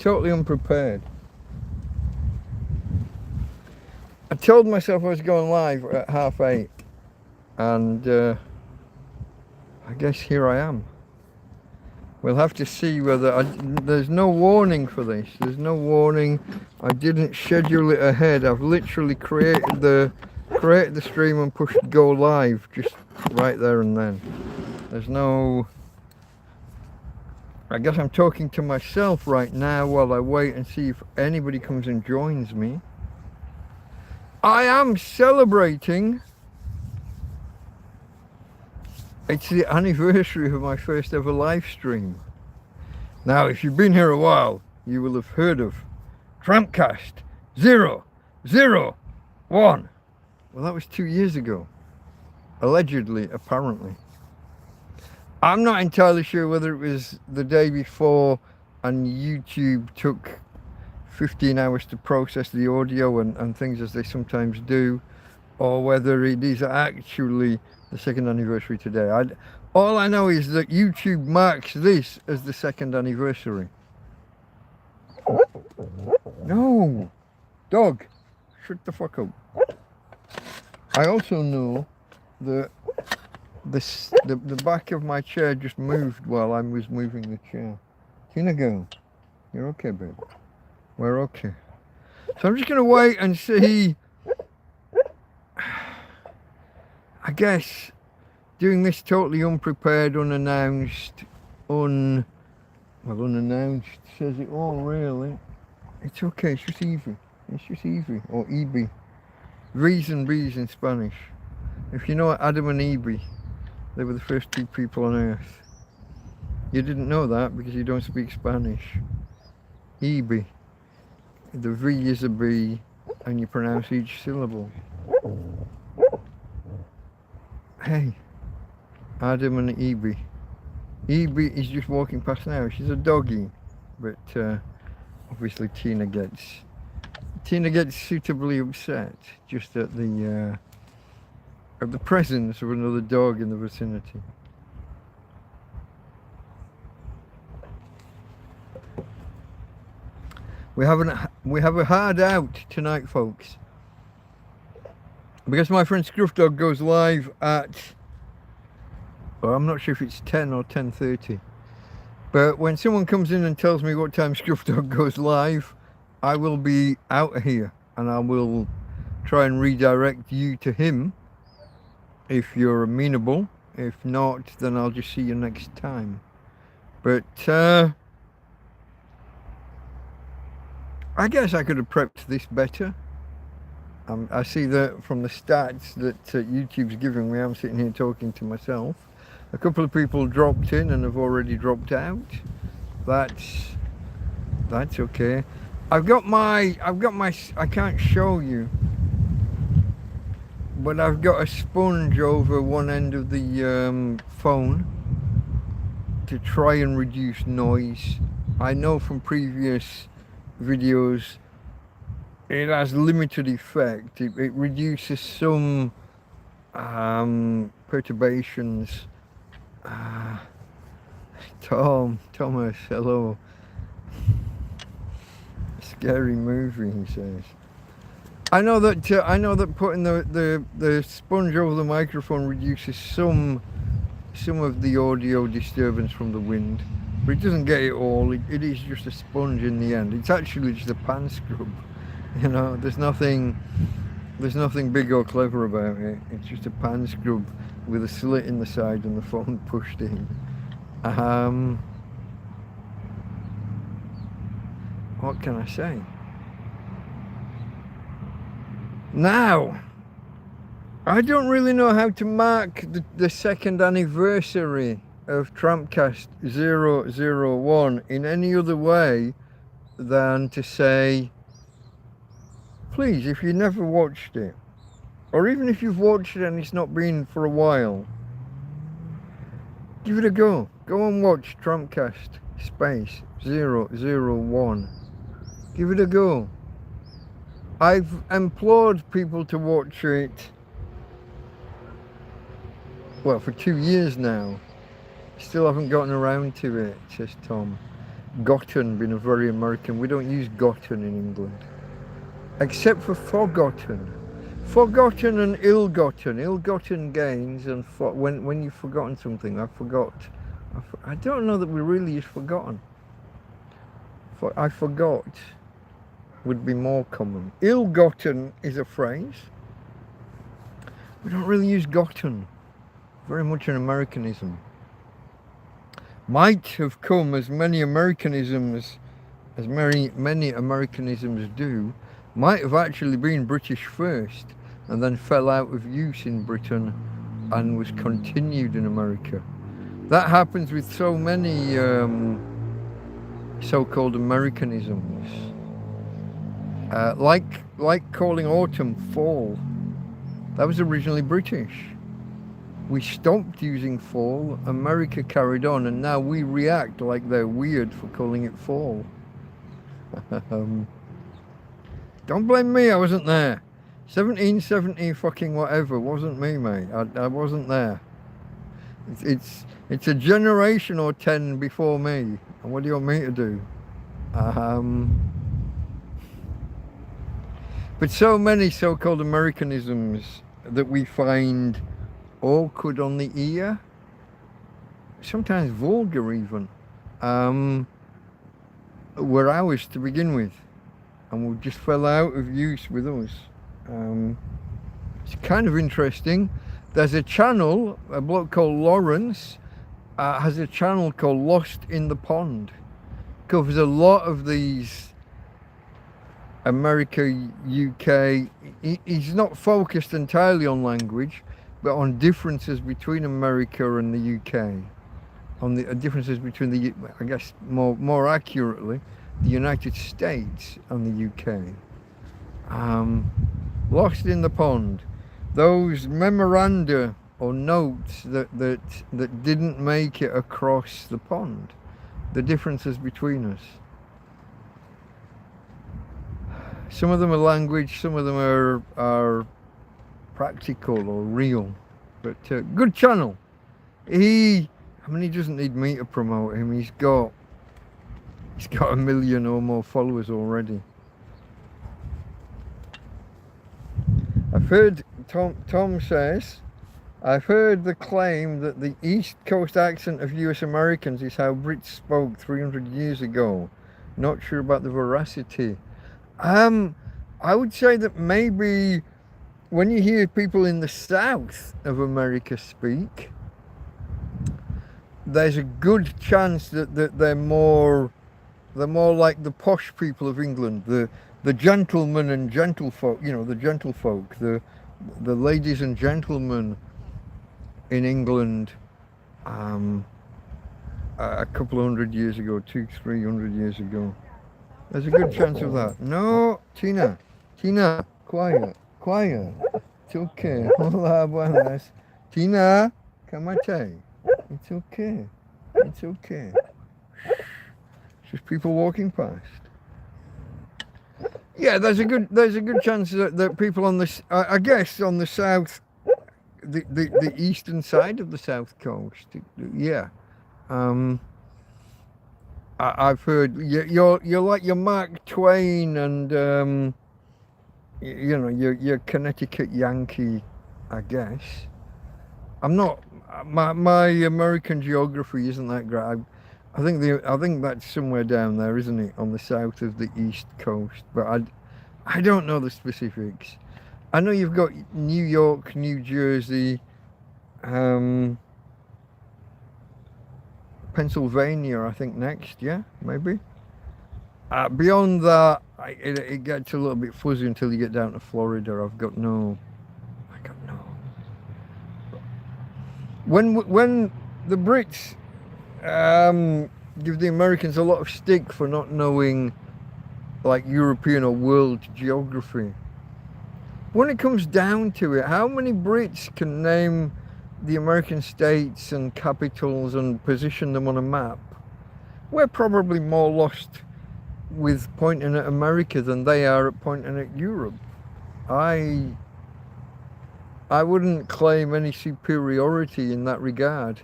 Totally unprepared. I told myself I was going live at 8:30, and I guess here I am. We'll have to see whether there's no warning for this. There's no warning. I didn't schedule it ahead. I've literally created the stream and pushed go live just right there and then. There's no. I guess I'm talking to myself right now while I wait and see if anybody comes and joins me. I am celebrating. It's the anniversary of my first ever live stream. Now, if you've been here a while, you will have heard of TrampCast 001. Well, that was 2 years ago. Allegedly, apparently. I'm not entirely sure whether it was the day before and YouTube took 15 hours to process the audio and things as they sometimes do, or whether it is actually the second anniversary today. All I know is that YouTube marks this as the second anniversary. No! Dog! Shut the fuck up. I also know that the back of my chair just moved while I was moving the chair. Tina girl, you're okay, babe? We're okay. So I'm just going to wait and see. I guess doing this totally unprepared, unannounced, unannounced says it all, really. It's okay, it's just Evie. It's just Evie, or Evie. Reason bees in Spanish. If you know what Adam and Evie, they were the first two people on Earth. You didn't know that because you don't speak Spanish. Evie. The V is a B, and you pronounce each syllable. Hey, Adam and Evie. Evie is just walking past now. She's a doggy, but obviously Tina gets suitably upset just at the presence of another dog in the vicinity. We have a hard out tonight, folks, because my friend Scruff Dog goes live at, well, I'm not sure if it's 10 or 10:30, but when someone comes in and tells me what time Scruff Dog goes live, I will be out of here and I will try and redirect you to him if you're amenable. If not, then I'll just see you next time. But I guess I could have prepped this better. I see that from the stats that YouTube's giving me, I'm sitting here talking to myself. A couple of people dropped in and have already dropped out. That's okay. I've got my, I can't show you, but I've got a sponge over one end of the phone to try and reduce noise. I know from previous videos it has limited effect. It reduces some perturbations. Thomas, hello. Scary movie, he says. I know that putting the sponge over the microphone reduces some of the audio disturbance from the wind, but it doesn't get it all. It is just a sponge in the end. It's actually just a pan scrub. You know, there's nothing big or clever about it. It's just a pan scrub with a slit in the side and the phone pushed in. What can I say? Now, I don't really know how to mark the second anniversary of TrampCast 001 in any other way than to say, please, if you never watched it, or even if you've watched it and it's not been for a while, give it a go. Go and watch TrampCast Space 001. Give it a go. I've implored people to watch it, well, for 2 years now. Still haven't gotten around to it, says Tom. gotten being a very American. We don't use gotten in England, except for forgotten. Forgotten and ill-gotten. Ill-gotten gains and when you've forgotten something. I forgot. I don't know that we really use forgotten. I forgot would be more common. Ill-gotten is a phrase. We don't really use gotten. Very much an Americanism. Might have come as many Americanisms, as many Americanisms do, might have actually been British first and then fell out of use in Britain and was continued in America. That happens with so many so-called Americanisms. Like calling autumn fall. That was originally British. We stopped using fall, America carried on, and now we react like they're weird for calling it fall. Don't blame me, I wasn't there. 1770 fucking whatever, wasn't me, mate. I wasn't there. It's a generation or 10 before me. And what do you want me to do? But so many so-called Americanisms that we find awkward on the ear, sometimes vulgar even, were ours to begin with, and we just fell out of use with us. It's kind of interesting. There's a channel, a bloke called Lawrence has a channel called Lost in the Pond. Covers a lot of these America, UK. He's not focused entirely on language, but on differences between America and the UK. On the differences between the, I guess more accurately, the United States and the UK. Lost in the Pond. Those memoranda or notes that didn't make it across the pond. The differences between us. Some of them are language, some of them are practical or real. But good channel. He doesn't need me to promote him. He's got 1 million or more followers already. I've heard, Tom says, I've heard the claim that the East Coast accent of US Americans is how Brits spoke 300 years ago. Not sure about the veracity. I would say that maybe when you hear people in the South of America speak, there's a good chance that they're more like the posh people of England, the gentlemen and gentlefolk, the gentlefolk, the ladies and gentlemen in England a couple of 100 years ago, 200-300 years ago. There's a good chance of that. No, Tina, quiet. It's okay. Hola, buenas. Tina, cámate. It's okay. Just people walking past. Yeah, there's a good chance that people on this, I guess, on the south, the eastern side of the south coast. Yeah, I've heard you're like your Mark Twain and your Connecticut Yankee, I guess. I'm not. My American geography isn't that great. I think that's somewhere down there, isn't it, on the south of the East Coast? But I don't know the specifics. I know you've got New York, New Jersey, Pennsylvania, I think next. Yeah, maybe. Beyond that, it gets a little bit fuzzy until you get down to Florida. I got no. When the Brits give the Americans a lot of stick for not knowing like European or world geography, when it comes down to it, how many Brits can name the American states and capitals and position them on a map? We're probably more lost with pointing at America than they are at pointing at Europe. I wouldn't claim any superiority in that regard.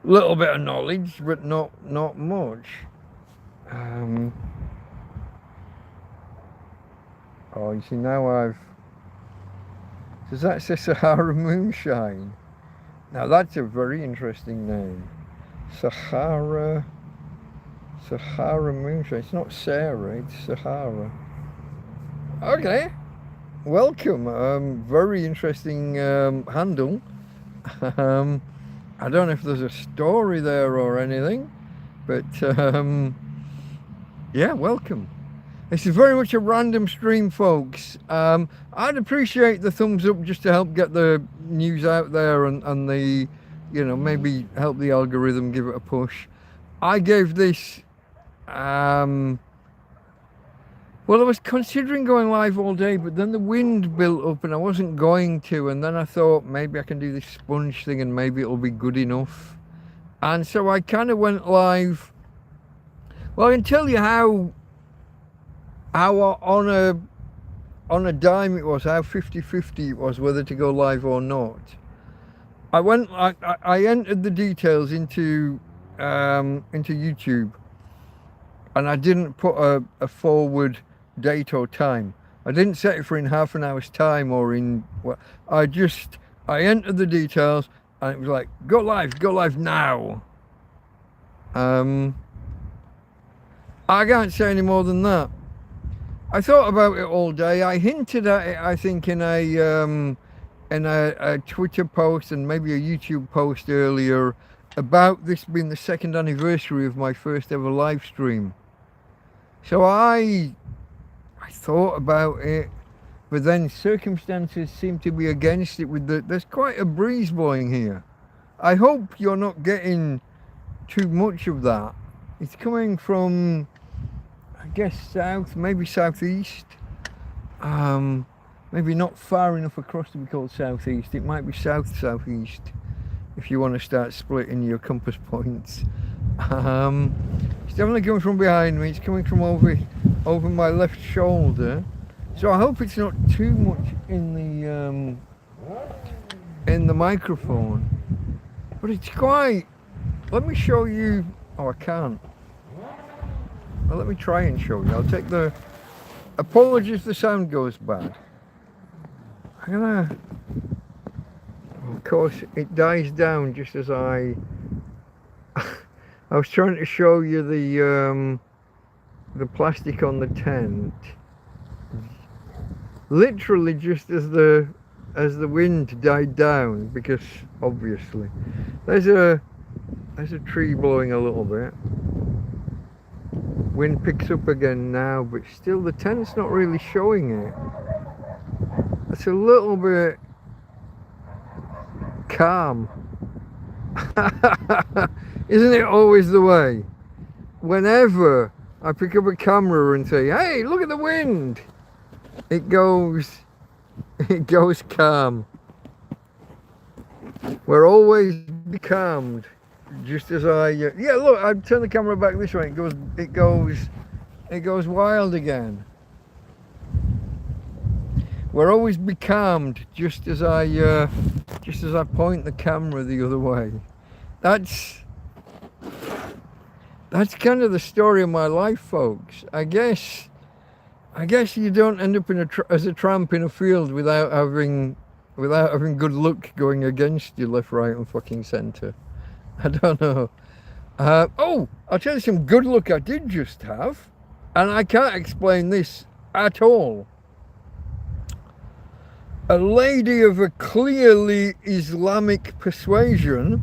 little bit of knowledge, but not much. Oh, you see, now does that say Sahara Moonshine? Now that's a very interesting name. Sahara Moonshine. It's not Sarah, it's Sahara. Okay, welcome. Very interesting handle. I don't know if there's a story there or anything, but yeah, welcome. This is very much a random stream, folks. I'd appreciate the thumbs up just to help get the news out there and the, you know, maybe help the algorithm give it a push. I gave this, well, I was considering going live all day, but then the wind built up and I wasn't going to, and then I thought maybe I can do this sponge thing and maybe it'll be good enough. And so I kind of went live. Well, I can tell you how on a dime it was, how 50-50 it was whether to go live or not. I entered the details into YouTube, and I didn't put a forward date or time. I didn't set it for in half an hour's time or in what. I entered the details and it was like, go live now. I can't say any more than that. I thought about it all day. I hinted at it, I think, in a Twitter post and maybe a YouTube post earlier about this being the 2nd anniversary of my first ever live stream. So I thought about it, but then circumstances seem to be against it. There's quite a breeze blowing here. I hope you're not getting too much of that. It's coming from, I guess, south, maybe southeast. Maybe not far enough across to be called southeast. It might be southeast if you want to start splitting your compass points. It's definitely coming from behind me. It's coming from over my left shoulder. So I hope it's not too much in the microphone. But it's quite. Let me show you. Oh, I can't. Well, let me try and show you. I'll take the. Apologies if the sound goes bad. Of course, it dies down just as I was trying to show you the plastic on the tent. Literally just as the wind died down, because obviously there's a tree blowing a little bit. Wind picks up again now, but still the tent's not really showing it. It's a little bit calm. Isn't it always the way? Whenever I pick up a camera and say, hey, look at the wind, it goes calm. We're always becalmed, just as yeah, look, I turn the camera back this way, it goes wild again. We're always becalmed just as I point the camera the other way. That's kind of the story of my life, folks. I guess you don't end up as a tramp in a field without having good luck going against you left, right, and fucking centre. I don't know. Oh, I'll tell you some good luck I did just have, and I can't explain this at all. A lady of a clearly Islamic persuasion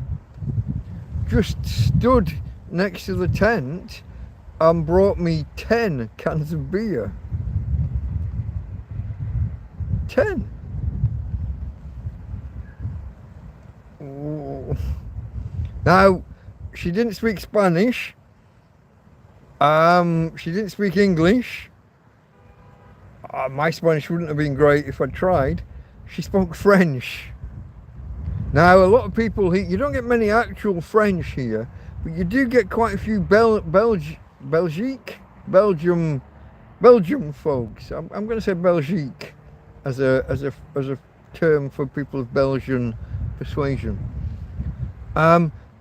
just stood next to the tent and brought me 10 cans of beer. 10. Ooh. Now, she didn't speak Spanish. She didn't speak English. My Spanish wouldn't have been great if I'd tried. She spoke French. Now, a lot of people here, you don't get many actual French here, but you do get quite a few Belgium folks. I'm going to say Belgique as a term for people of Belgian persuasion.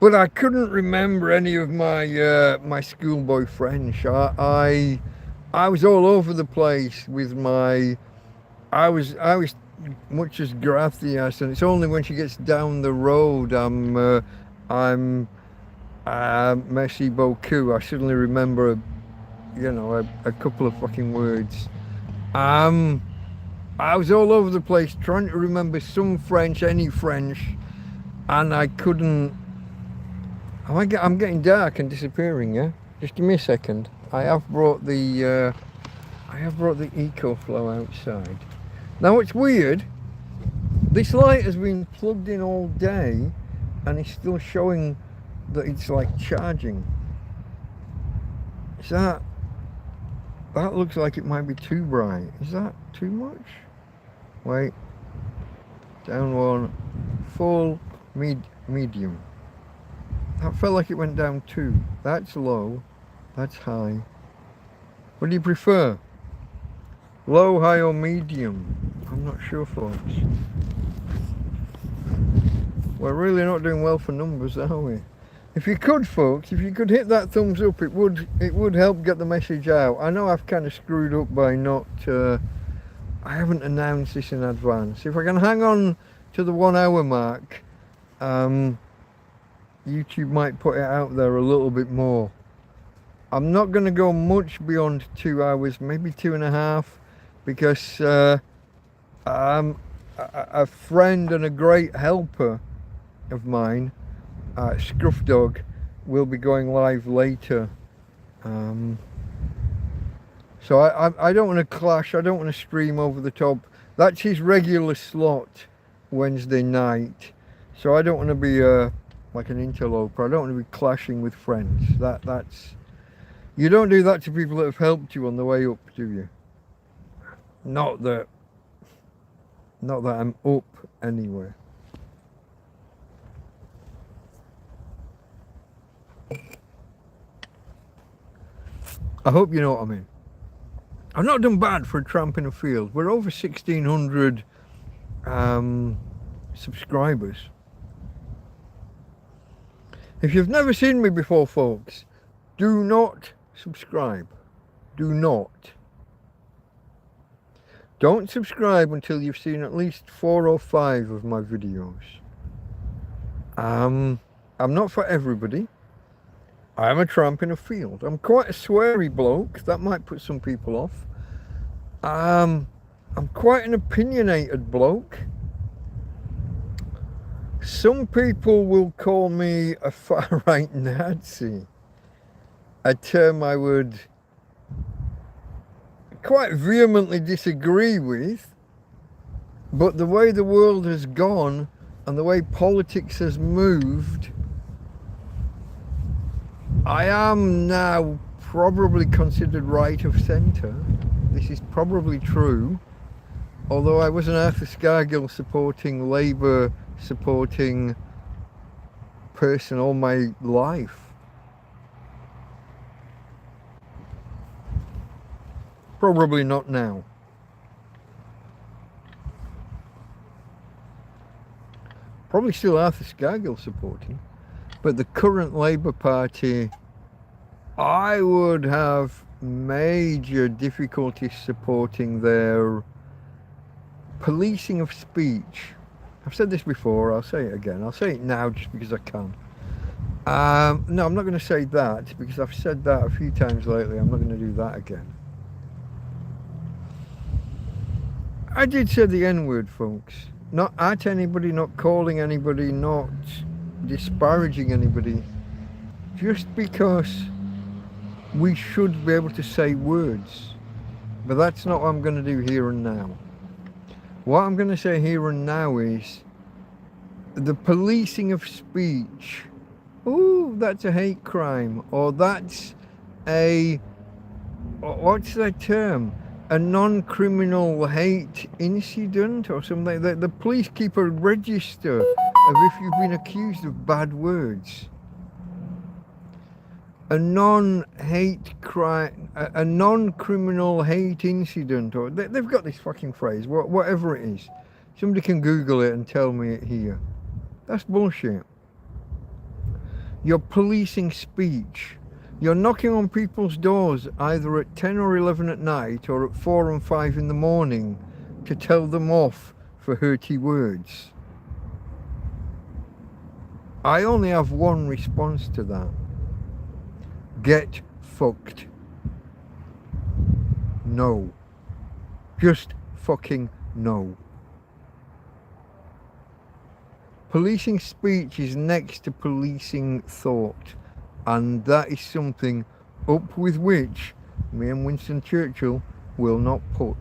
But I couldn't remember any of my my schoolboy French. I was all over the place with my. I was much as gracias, and it's only when she gets down the road I'm merci beaucoup. I suddenly remember, you know, a couple of fucking words. I was all over the place trying to remember some French, any French, and I couldn't. I'm getting dark and disappearing. Yeah, just give me a second. I have brought the EcoFlow outside. Now it's weird. This light has been plugged in all day, and it's still showing that it's like charging. Is that looks like it might be too bright. Is that too much? Wait. Down one. Full. Medium. That felt like it went down 2. That's low. That's high. What do you prefer? Low, high, or medium? I'm not sure, folks. We're really not doing well for numbers, are we? If you could, folks, if you could hit that thumbs up, it would help get the message out. I know I've kind of screwed up by not. I haven't announced this in advance. If I can hang on to the 1 hour mark, YouTube might put it out there a little bit more. I'm not going to go much beyond 2 hours, maybe 2.5, because a friend and a great helper of mine, Scruff Dog, will be going live later. So I don't want to clash. I don't want to stream over the top. That's his regular slot, Wednesday night. So I don't want to be like an interloper. I don't want to be clashing with friends. That's you don't do that to people that have helped you on the way up, do you? Not that I'm up anywhere. I hope you know what I mean. I've not done bad for a tramp in a field. We're over 1,600 subscribers. If you've never seen me before, folks, do not subscribe. Do not. Don't subscribe until you've seen at least 4 or 5 of my videos. I'm not for everybody. I'm a tramp in a field. I'm quite a sweary bloke. That might put some people off. I'm quite an opinionated bloke. Some people will call me a far-right Nazi, a term I would quite vehemently disagree with, but the way the world has gone and the way politics has moved, I am now probably considered right of centre. This is probably true, although I was an Arthur Scargill supporting Labour supporting person all my life. Probably not now. Probably still Arthur Scargill supporting, but the current Labour Party, I would have major difficulty supporting their policing of speech. I've said this before, I'll say it again. I'll say it now just because I can. No, I'm not going to say that because I've said that a few times lately. I'm not going to do that again. I did say the N-word, folks. Not at anybody, not calling anybody, not disparaging anybody. Just because we should be able to say words. But that's not what I'm going to do here and now. What I'm going to say here and now is the policing of speech. Ooh, that's a hate crime. Or that's a, what's that term? A non-criminal hate incident or something. The police keep a register of if you've been accused of bad words. A non-hate crime, a non-criminal hate incident, or they've got this fucking phrase, whatever it is. Somebody can Google it and tell me it here. That's bullshit. You're policing speech. You're knocking on people's doors either at 10 or 11 at night or at 4 and 5 in the morning to tell them off for hurty words. I only have one response to that. Get fucked. No. Just fucking no. Policing speech is next to policing thought, and that is something up with which me and Winston Churchill will not put.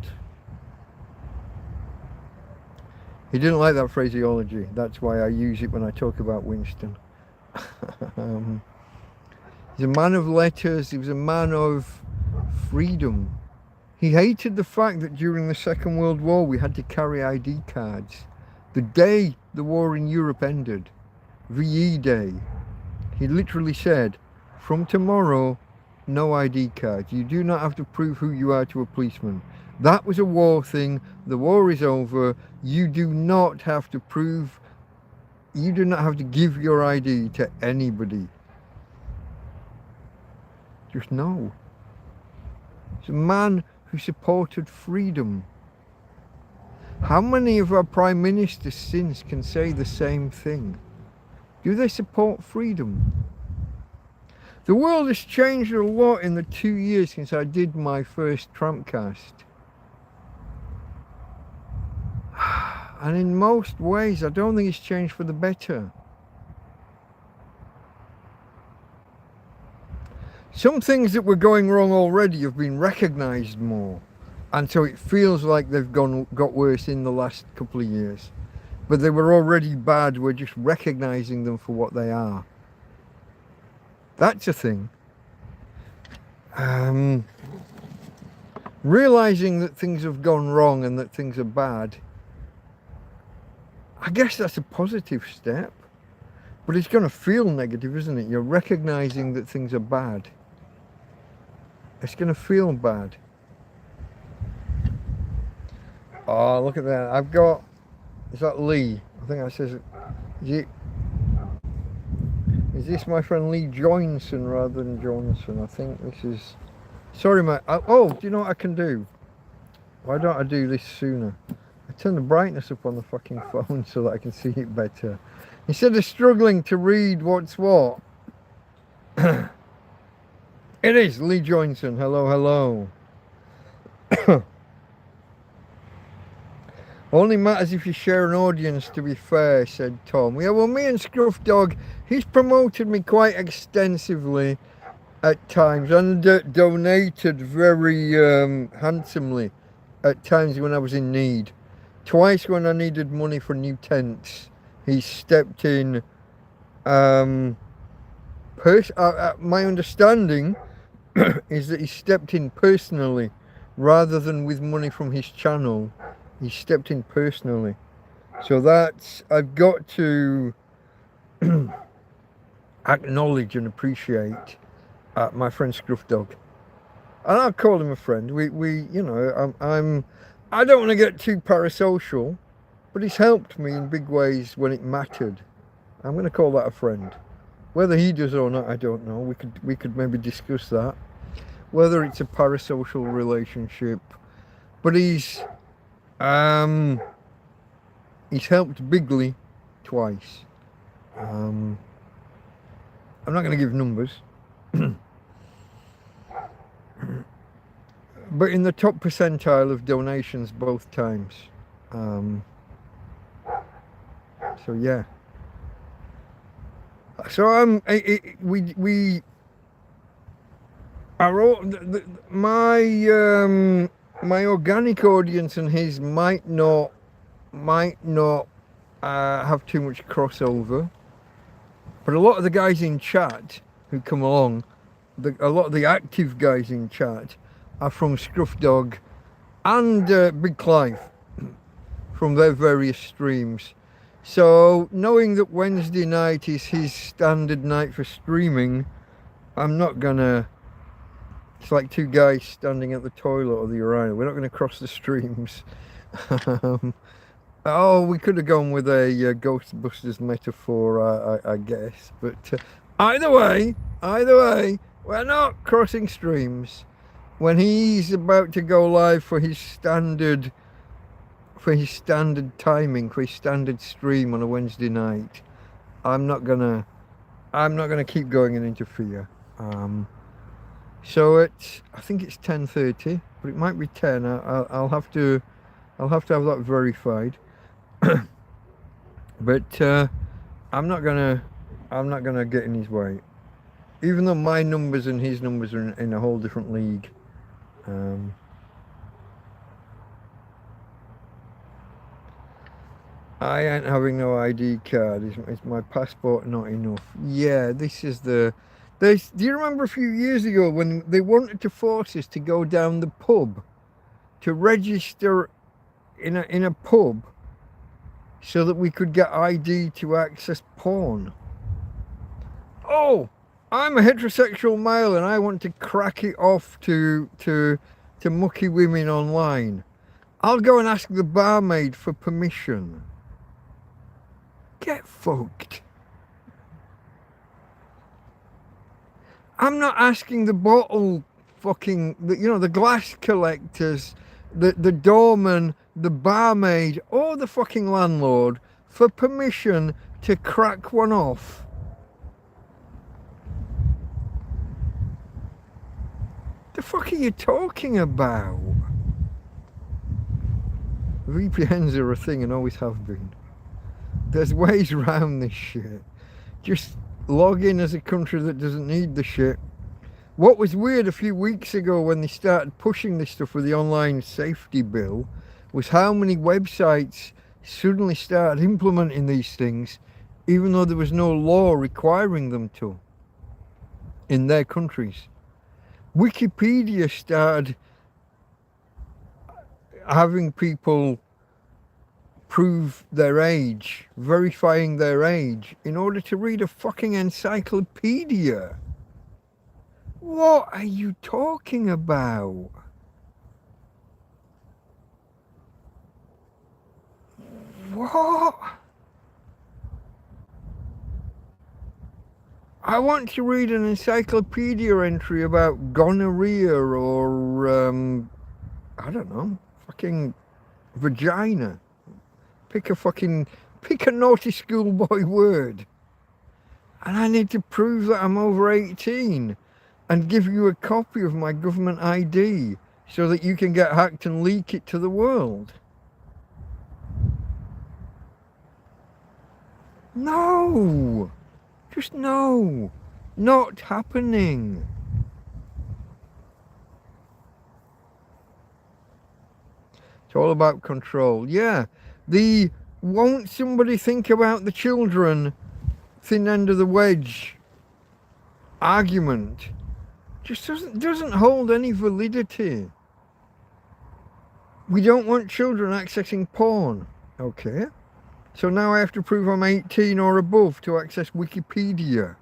He didn't like that phraseology. That's why I use it when I talk about Winston. He's a man of letters. He was a man of freedom. He hated the fact that during the Second World War we had to carry ID cards. The day the war in Europe ended, VE Day, he literally said, from tomorrow, no ID cards. You do not have to prove who you are to a policeman. That was a war thing. The war is over. You do not have to prove, you do not have to give your ID to anybody. Just no. It's a man who supported freedom. How many of our prime ministers since can say the same thing? Do they support freedom? The world has changed a lot in the 2 years since I did my first TrampCast. And in most ways, I don't think it's changed for the better. Some things that were going wrong already have been recognised more. And so it feels like they've got worse in the last couple of years. But they were already bad, we're just recognising them for what they are. That's a thing. Realising that things have gone wrong and that things are bad, I guess that's a positive step. But it's going to feel negative, isn't it? You're recognising that things are bad. It's going to feel bad. Oh, look at that. I've got, is that Lee? I think that says, is this my friend Lee Johnson rather than Johnson? I think this is, sorry mate. Oh, do you know what I can do? Why don't I do this sooner? I turn the brightness up on the fucking phone so that I can see it better. Instead of struggling to read what's what. It is Lee Johnson. Hello, hello. Only matters if you share an audience, to be fair, said Tom. Yeah, well, me and Scruff Dog, he's promoted me quite extensively at times and donated very handsomely at times when I was in need. Twice when I needed money for new tents, he stepped in. My understanding is that he stepped in personally rather than with money from his channel. He stepped in personally. So that's, I've got to acknowledge and appreciate my friend Scruff Dog. And I'll call him a friend. We you know, I don't want to get too parasocial, but he's helped me in big ways when it mattered. I'm going to call that a friend. Whether he does or not, I don't know. We could maybe discuss that. Whether it's a parasocial relationship. But he's helped bigly twice. I'm not going to give numbers. But in the top percentile of donations both times. So yeah. So we are all my organic audience and his might not have too much crossover, but a lot of the guys in chat who come along, a lot of the active guys in chat are from Scruff Dog and Big Clive from their various streams. So knowing that Wednesday night is his standard night for streaming, I'm not gonna, it's like two guys standing at the toilet or the urinal. We're not going to cross the streams. Oh, we could have gone with a Ghostbusters metaphor, I guess. But Either way, we're not crossing streams. When he's about to go live for his standard timing, for his standard stream on a Wednesday night, I'm not gonna keep going and interfere. So I think it's 10:30, but it might be 10. I'll have to have that verified. But I'm not gonna get in his way, even though my numbers and his numbers are in a whole different league. I ain't having no ID card. Is my passport not enough? Yeah, this is the... Do you remember a few years ago when they wanted to force us to go down the pub to register in a pub so that we could get ID to access porn? Oh, I'm a heterosexual male and I want to crack it off to mucky women online. I'll go and ask the barmaid for permission. Get fucked. I'm not asking the bottle fucking, the glass collectors, the doorman, the barmaid, or the fucking landlord for permission to crack one off. The fuck are you talking about? VPNs are a thing and always have been. There's ways around this shit. Just log in as a country that doesn't need the shit. What was weird a few weeks ago when they started pushing this stuff with the online safety bill was how many websites suddenly started implementing these things, even though there was no law requiring them to in their countries. Wikipedia started having people prove their age, verifying their age, in order to read a fucking encyclopedia. What are you talking about? What? I want to read an encyclopedia entry about gonorrhea or, I don't know, fucking vagina. Pick a naughty schoolboy word. And I need to prove that I'm over 18 and give you a copy of my government ID so that you can get hacked and leak it to the world. No! Just no! Not happening. It's all about control. Yeah. The won't somebody think about the children thin end of the wedge argument just doesn't hold any validity. We don't want children accessing porn. Okay. So now I have to prove I'm 18 or above to access Wikipedia.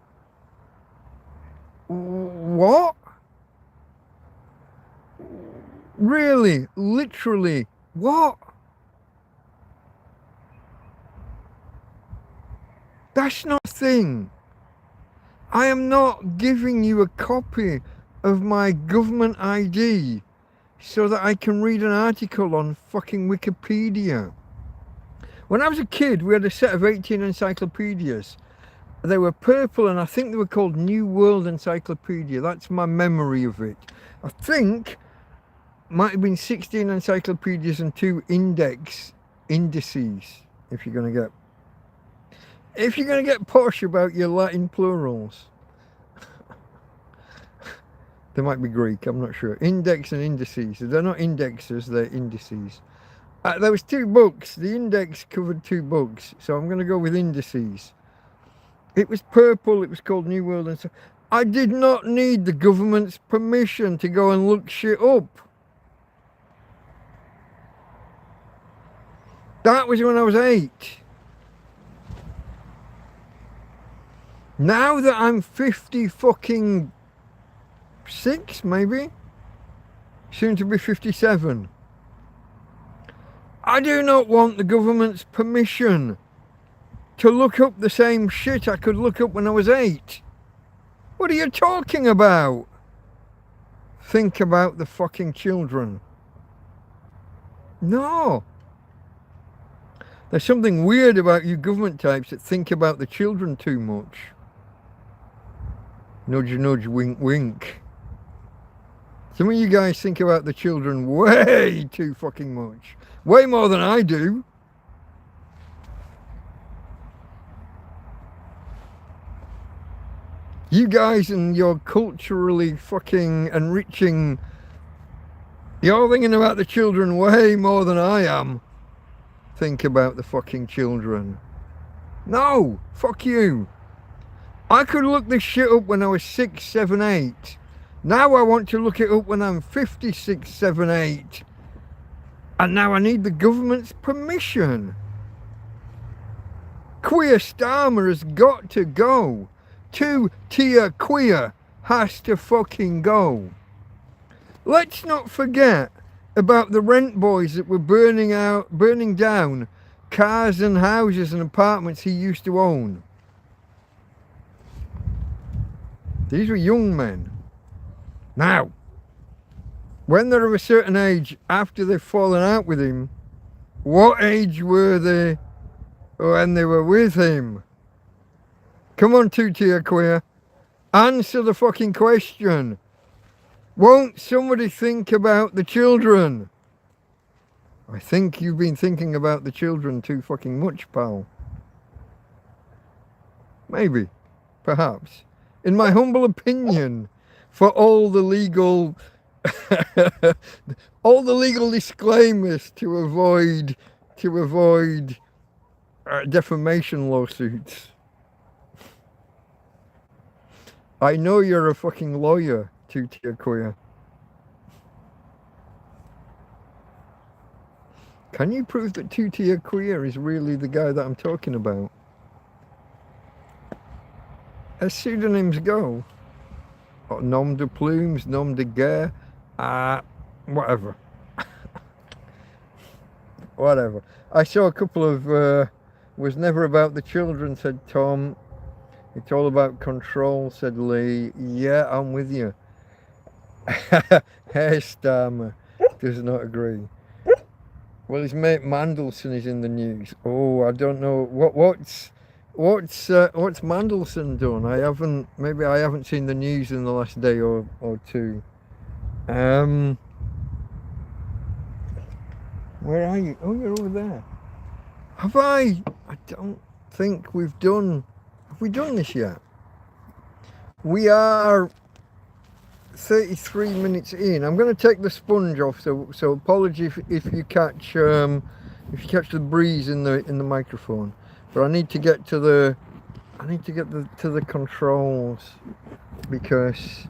What? Really? Literally? What? That's not a thing. I am not giving you a copy of my government ID so that I can read an article on fucking Wikipedia. When I was a kid, we had a set of 18 encyclopedias. They were purple and I think they were called New World Encyclopedia. That's my memory of it. I think might have been 16 encyclopedias and 2 indices, if you're going to get posh about your Latin plurals. They might be Greek, I'm not sure. Index and indices. They're not indexes, they're indices. There was 2 books. The index covered 2 books, so I'm going to go with indices. It was purple, it was called New World, and so I did not need the government's permission to go and look shit up. That was when I was 8. Now that I'm 50 fucking 6, maybe, soon to be 57, I do not want the government's permission to look up the same shit I could look up when I was 8. What are you talking about? Think about the fucking children. No. There's something weird about you government types that think about the children too much. Nudge, nudge, wink, wink. Some of you guys think about the children way too fucking much. Way more than I do. You guys and your culturally fucking enriching, you're thinking about the children way more than I am. Think about the fucking children. No, fuck you. I could look this shit up when I was 6, 7, 8. Now I want to look it up when I'm 56, 7, 8. And now I need the government's permission. Queer Starmer has got to go. 2-tier queer has to fucking go. Let's not forget about the rent boys that were burning down cars and houses and apartments he used to own. These were young men. Now, when they're of a certain age, after they've fallen out with him, what age were they when they were with him? Come on, 2-tier queer. Answer the fucking question. Won't somebody think about the children? I think you've been thinking about the children too fucking much, pal. Maybe. Perhaps. In my humble opinion, for all the legal disclaimers to avoid defamation lawsuits. I know you're a fucking lawyer, 2-tier queer. Can you prove that 2-tier queer is really the guy that I'm talking about? As pseudonyms go, nom de plumes, nom de guerre, whatever. Whatever. I saw a couple of, was never about the children, said Tom. It's all about control, said Lee. Yeah, I'm with you. Hair Starmer does not agree. Well, his mate Mandelson is in the news. Oh, I don't know what's Mandelson done. Maybe I haven't seen the news in the last day or two. Where are you? Oh, you're over there. I don't think we've done. Have we done this yet? We are 33 minutes in. I'm going to take the sponge off, so apology if you catch the breeze in the microphone. But I need to get to the controls, because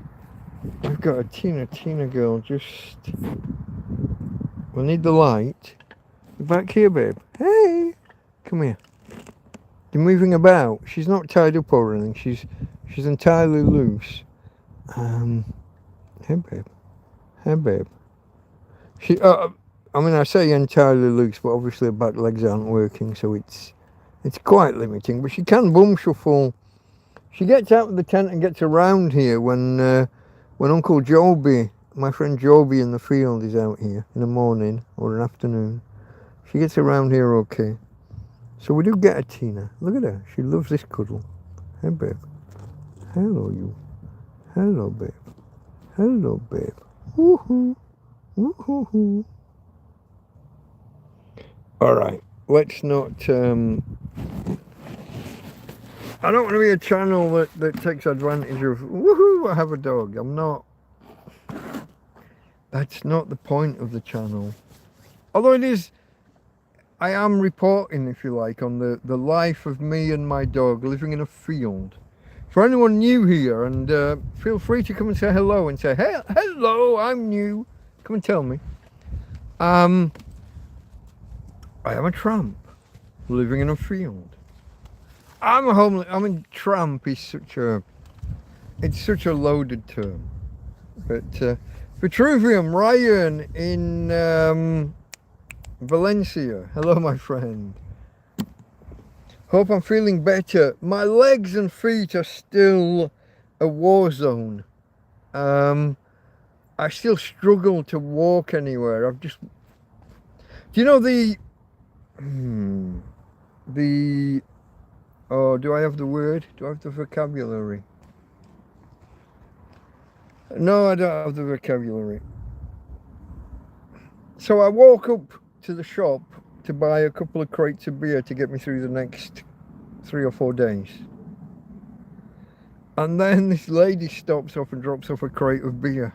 we've got a Tina girl just. We'll need the light. You're back here, babe. Hey, come here. You're moving about. She's not tied up or anything. She's entirely loose. Hey, babe. Hey, babe. I say entirely loose, but obviously her back legs aren't working, so it's quite limiting. But she can bum shuffle. She gets out of the tent and gets around here when Uncle Joby, my friend Joby in the field, is out here in the morning or an afternoon. She gets around here okay. So we do get a Tina. Look at her. She loves this cuddle. Hey, babe. Hello, you. Hello, babe. Hello, babe. Woohoo. Woohoo. All right. Let's not. I don't want to be a channel that takes advantage of. Woohoo! I have a dog. I'm not. That's not the point of the channel. Although it is. I am reporting, if you like, on the life of me and my dog living in a field. For anyone new here, and feel free to come and say hello and say, hey, hello, I'm new. Come and tell me. I am a tramp living in a field. I'm a homeless. I mean, tramp is such a loaded term. But Vitruvium, Ryan in Valencia. Hello, my friend. Hope I'm feeling better. My legs and feet are still a war zone. I still struggle to walk anywhere. Do you know oh, do I have the word? Do I have the vocabulary? No, I don't have the vocabulary. So I walk up to the shop to buy a couple of crates of beer to get me through the next 3 or 4 days. And then this lady stops off and drops off a crate of beer.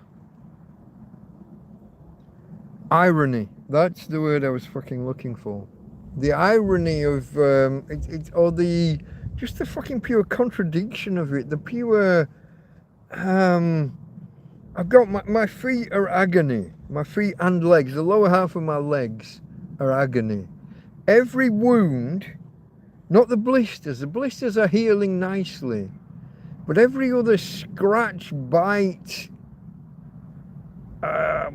Irony. That's the word I was fucking looking for. The irony of just the fucking pure contradiction of it. The pure I've got my feet are agony. My feet and legs, the lower half of my legs are agony. Every wound, not the blisters are healing nicely, but every other scratch, bite, I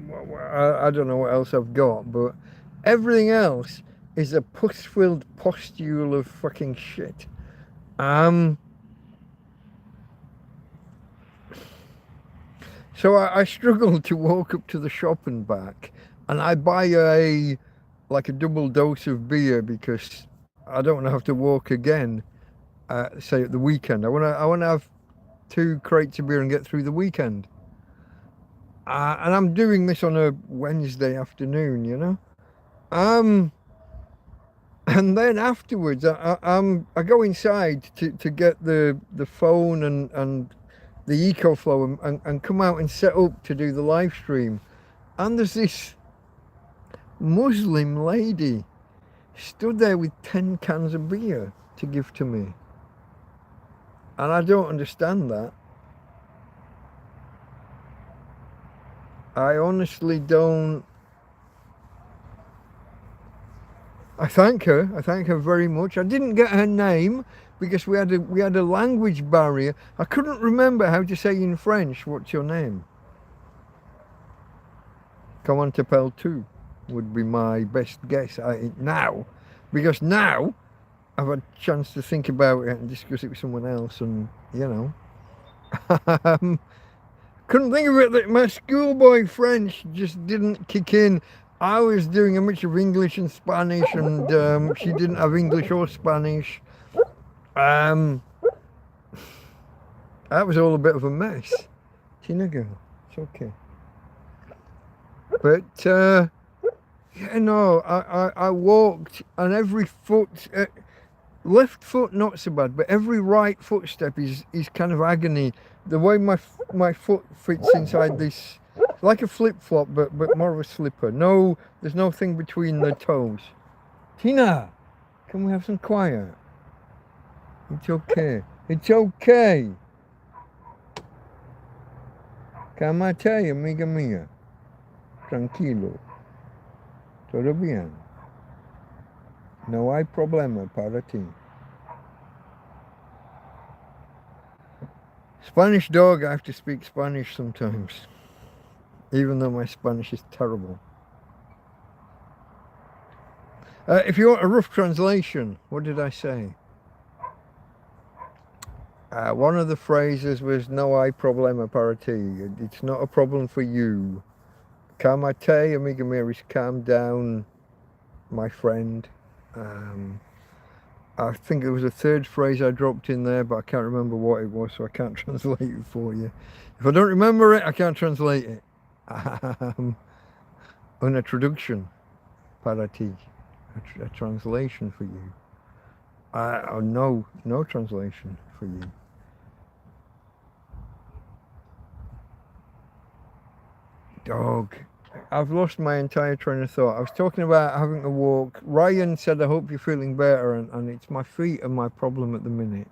don't know what else I've got, but everything else is a pus-filled pustule of fucking shit. So I struggle to walk up to the shop and back, and I buy a double dose of beer because I don't want to have to walk again, say at the weekend. I want to have 2 crates of beer and get through the weekend. And I'm doing this on a Wednesday afternoon, you know. And then afterwards, I go inside to get the phone and the EcoFlow and come out and set up to do the live stream. And there's this Muslim lady stood there with 10 cans of beer to give to me. And I don't understand that. I honestly don't. I thank her very much. I didn't get her name because we had a language barrier. I couldn't remember how to say in French, what's your name? Comment t'appelles-tu would be my best guess now, because now I've had a chance to think about it and discuss it with someone else, and you know. Couldn't think of it. My schoolboy French just didn't kick in. I was doing a mix of English and Spanish, and she didn't have English or Spanish. That was all a bit of a mess. Tina girl, it's okay. But yeah, no, I walked, and every foot, left foot not so bad, but every right footstep is kind of agony. The way my foot fits inside this, like a flip-flop, but more of a slipper. No, there's no thing between the toes. Tina, can we have some quiet? It's okay. It's okay. Cámate, amiga mía. Tranquilo. Todo bien. No hay problema para ti. Spanish dog, I have to speak Spanish sometimes, even though my Spanish is terrible. If you want a rough translation, what did I say? One of the phrases was no hay problema para ti. It's not a problem for you. Calmate, amiga mía, is calm down, my friend. I think it was a third phrase I dropped in there, but I can't remember what it was, so I can't translate it for you. If I don't remember it, I can't translate it. Una traduction para ti. A translation for you. No translation for you. Dog. I've lost my entire train of thought. I was talking about having to walk. Ryan said, I hope you're feeling better, and it's my feet are my problem at the minute.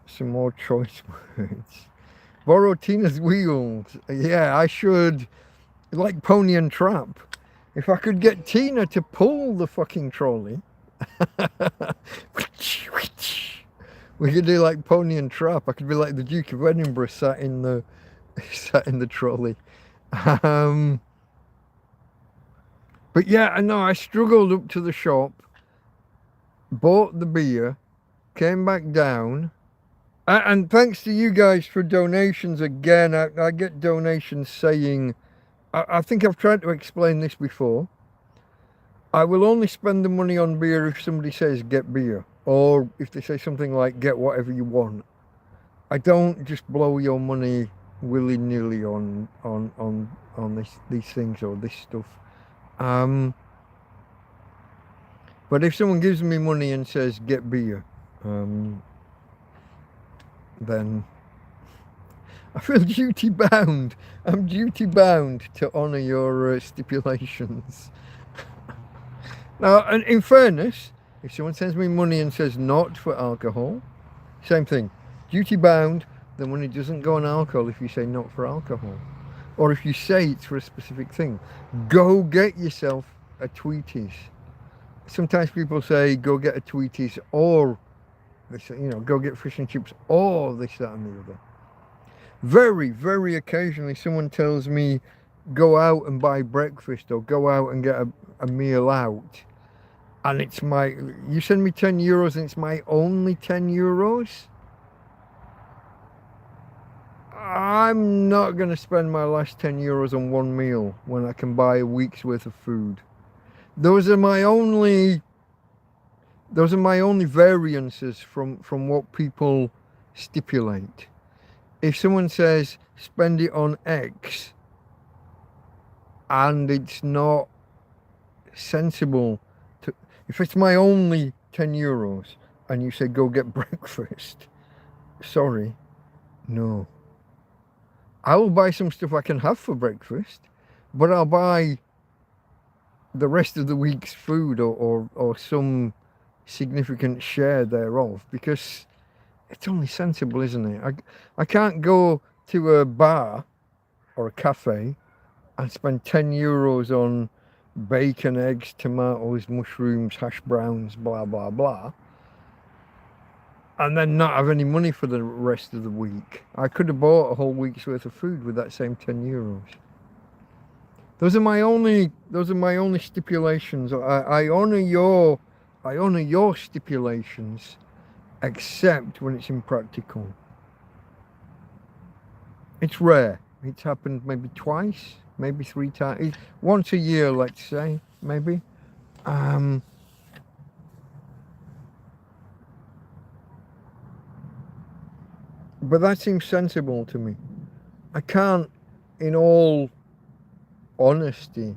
Some more choice words. Borrow Tina's wheels. Yeah, I should. Like Pony and Trap. If I could get Tina to pull the fucking trolley. We could do like Pony and Trap. I could be like the Duke of Edinburgh sat in the trolley. But yeah, I know I struggled up to the shop, bought the beer, came back down. And thanks to you guys for donations again. I get donations saying, I think I've tried to explain this before. I will only spend the money on beer if somebody says get beer, or if they say something like get whatever you want. I don't just blow your money willy-nilly on these things or this stuff. But if someone gives me money and says get beer, then I feel duty bound. I'm duty bound to honour your stipulations. Now, and in fairness, if someone sends me money and says not for alcohol, same thing. Duty bound, the money doesn't go on alcohol if you say not for alcohol. Or if you say it's for a specific thing. Go get yourself a Tweeties. Sometimes people say go get a Tweeties, or they say, you know, go get fish and chips, or this, that and the other. Very, very occasionally someone tells me go out and buy breakfast or go out and get a meal out. And it's you send me 10 euros and it's my only 10 euros. I'm not going to spend my last 10 euros on one meal when I can buy a week's worth of food. Those are my only variances from what people stipulate. If someone says spend it on X and it's not sensible to, if it's my only 10 euros and you say go get breakfast, sorry, no. I will buy some stuff I can have for breakfast, but I'll buy the rest of the week's food or some significant share thereof, because it's only sensible, isn't it? I can't go to a bar or a cafe and spend 10 euros on bacon, eggs, tomatoes, mushrooms, hash browns, blah, blah, blah, and then not have any money for the rest of the week. I could have bought a whole week's worth of food with that same 10 euros. Those are my only stipulations. I honor your stipulations, except when it's impractical. It's rare. It's happened maybe twice, maybe 3 times, once a year, let's say, maybe. But that seems sensible to me. I can't, in all honesty,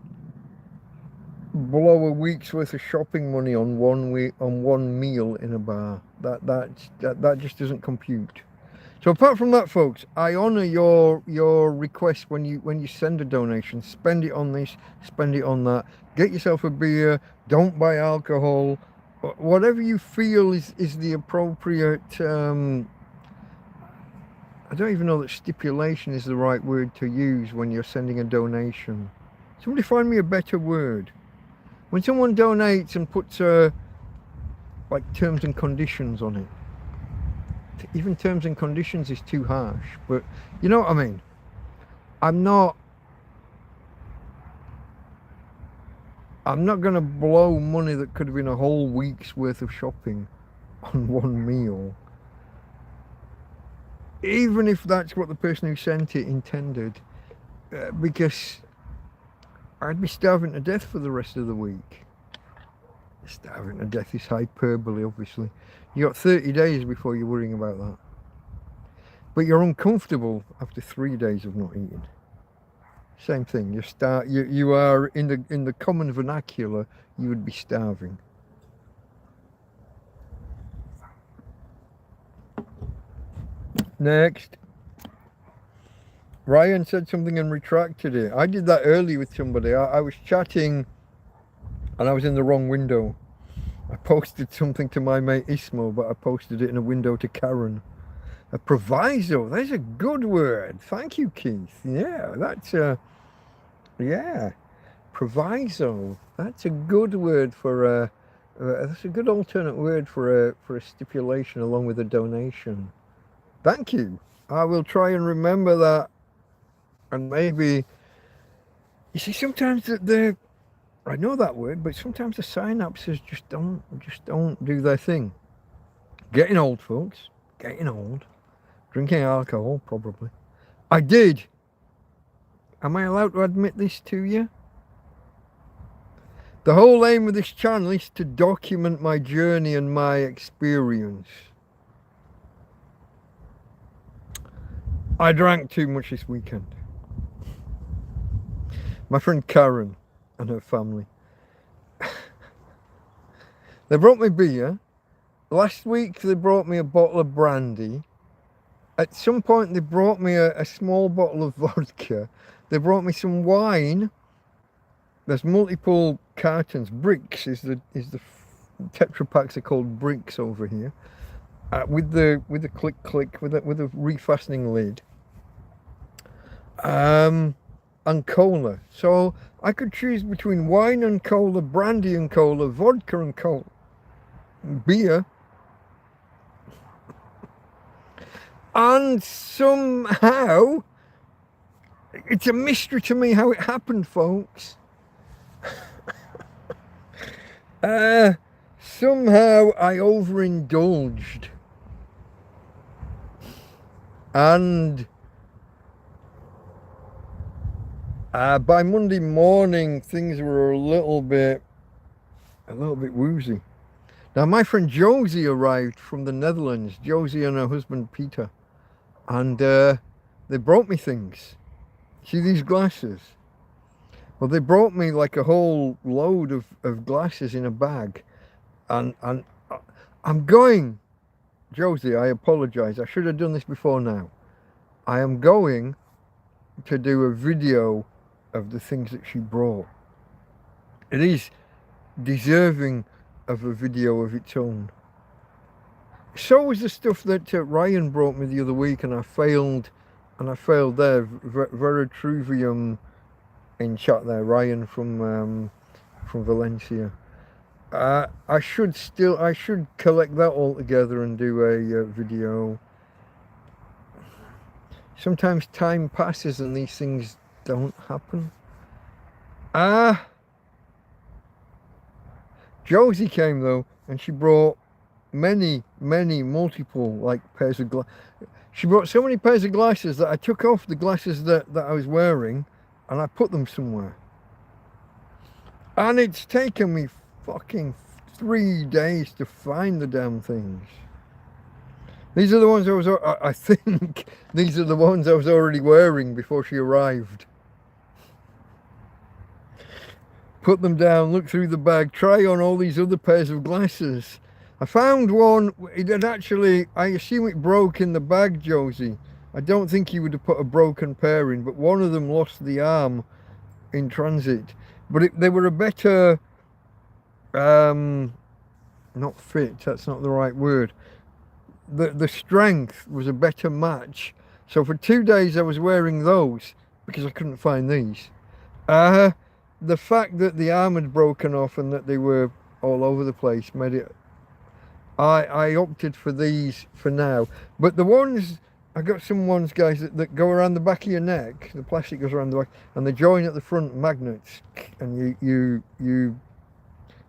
blow a week's worth of shopping money on one meal in a bar. That just doesn't compute. So apart from that, folks, I honour your request when you send a donation. Spend it on this, spend it on that. Get yourself a beer. Don't buy alcohol. Whatever you feel is the appropriate. I don't even know that stipulation is the right word to use when you're sending a donation. Somebody find me a better word. When someone donates and puts like terms and conditions on it. Even terms and conditions is too harsh, but you know what I mean. I'm not going to blow money that could have been a whole week's worth of shopping on one meal. Even if that's what the person who sent it intended, because I'd be starving to death for the rest of the week. Starving to death is hyperbole, obviously. You got 30 days before you're worrying about that. But you're uncomfortable after 3 days of not eating. Same thing. You are in the common vernacular. You would be starving. Next. Ryan said something and retracted it. I did that early with somebody. I was chatting and I was in the wrong window. I posted something to my mate Ismo, but I posted it in a window to Karen. A proviso. That's a good word. Thank you, Keith. Yeah, that's yeah. Proviso. That's a good word for that's a good alternate word for a stipulation along with a donation. Thank you. I will try and remember that. And maybe, you see, sometimes I know that word, but sometimes the synapses just don't do their thing. Getting old, folks. Getting old. Drinking alcohol, probably. I did. Am I allowed to admit this to you? The whole aim of this channel is to document my journey and my experience. I drank too much this weekend. My friend Karen and her family. They brought me beer. Last week they brought me a bottle of brandy. At some point they brought me a small bottle of vodka. They brought me some wine. There's multiple cartons. Bricks is the Tetra Packs are called bricks over here. With the click with a refastening lid. And cola. So I could choose between wine and cola, brandy and cola, vodka and cola, beer. And somehow, it's a mystery to me how it happened, folks. Somehow I overindulged. And by Monday morning, things were a little bit woozy. Now, my friend Josie arrived from the Netherlands, Josie and her husband Peter, and they brought me things. See these glasses? Well, they brought me like a whole load of glasses in a bag, and I'm going, Josie, I apologize. I should have done this before now. I am going to do a video of the things that she brought. It is deserving of a video of its own. So was the stuff that Ryan brought me the other week, and I failed there. Vera Truvium in chat there, Ryan from Valencia. I should collect that all together and do a video. Sometimes time passes and these things don't happen. Josie came though, and she brought many multiple like pairs of glasses. She brought so many pairs of glasses that I took off the glasses that I was wearing and I put them somewhere. And it's taken me fucking 3 days to find the damn things. These are the ones I think these are the ones I was already wearing before she arrived. Put them down, look through the bag, try on all these other pairs of glasses. I found one, it had actually, I assume it broke in the bag, Josie. I don't think you would have put a broken pair in, but one of them lost the arm in transit. But they were a better, not fit, that's not the right word. The strength was a better match. So for 2 days I was wearing those because I couldn't find these. The fact that the arm had broken off and that they were all over the place made it, I opted for these for now. But the ones, I got some ones, guys, that go around the back of your neck. The plastic goes around the back and they join at the front, magnets, and you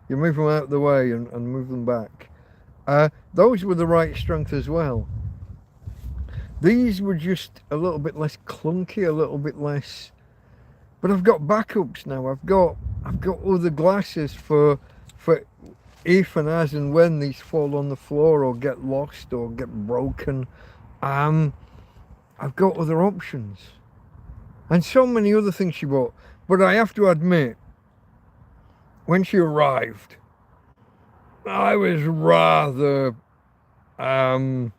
move them out of the way and move them back. Those were the right strength as well. These were just a little bit less clunky, a little bit less, but I've got backups now. I've got other glasses for if and as and when these fall on the floor or get lost or get broken. I've got other options. And so many other things she bought. But I have to admit, when she arrived, I was rather I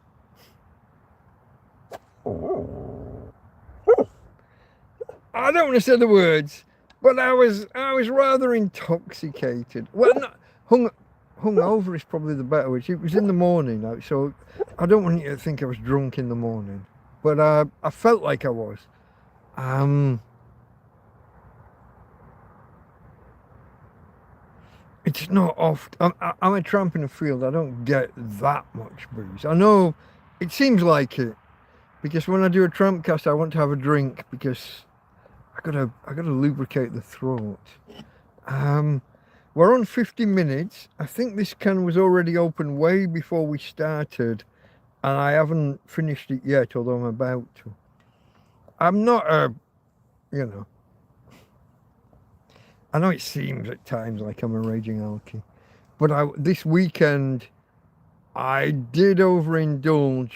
don't want to say the words, but I was rather intoxicated. Well, not hungover is probably the better word. It was in the morning, so I don't want you to think I was drunk in the morning, but I felt like I was. It's not often. I'm a tramp in a field. I don't get that much booze. I know it seems like it, because when I do a TrampCast, I want to have a drink because I gotta lubricate the throat. We're on 50 minutes. I think this can was already open way before we started, and I haven't finished it yet, although I'm about to. I'm not a, you know, I know it seems at times like I'm a raging alky, but this weekend I did overindulge,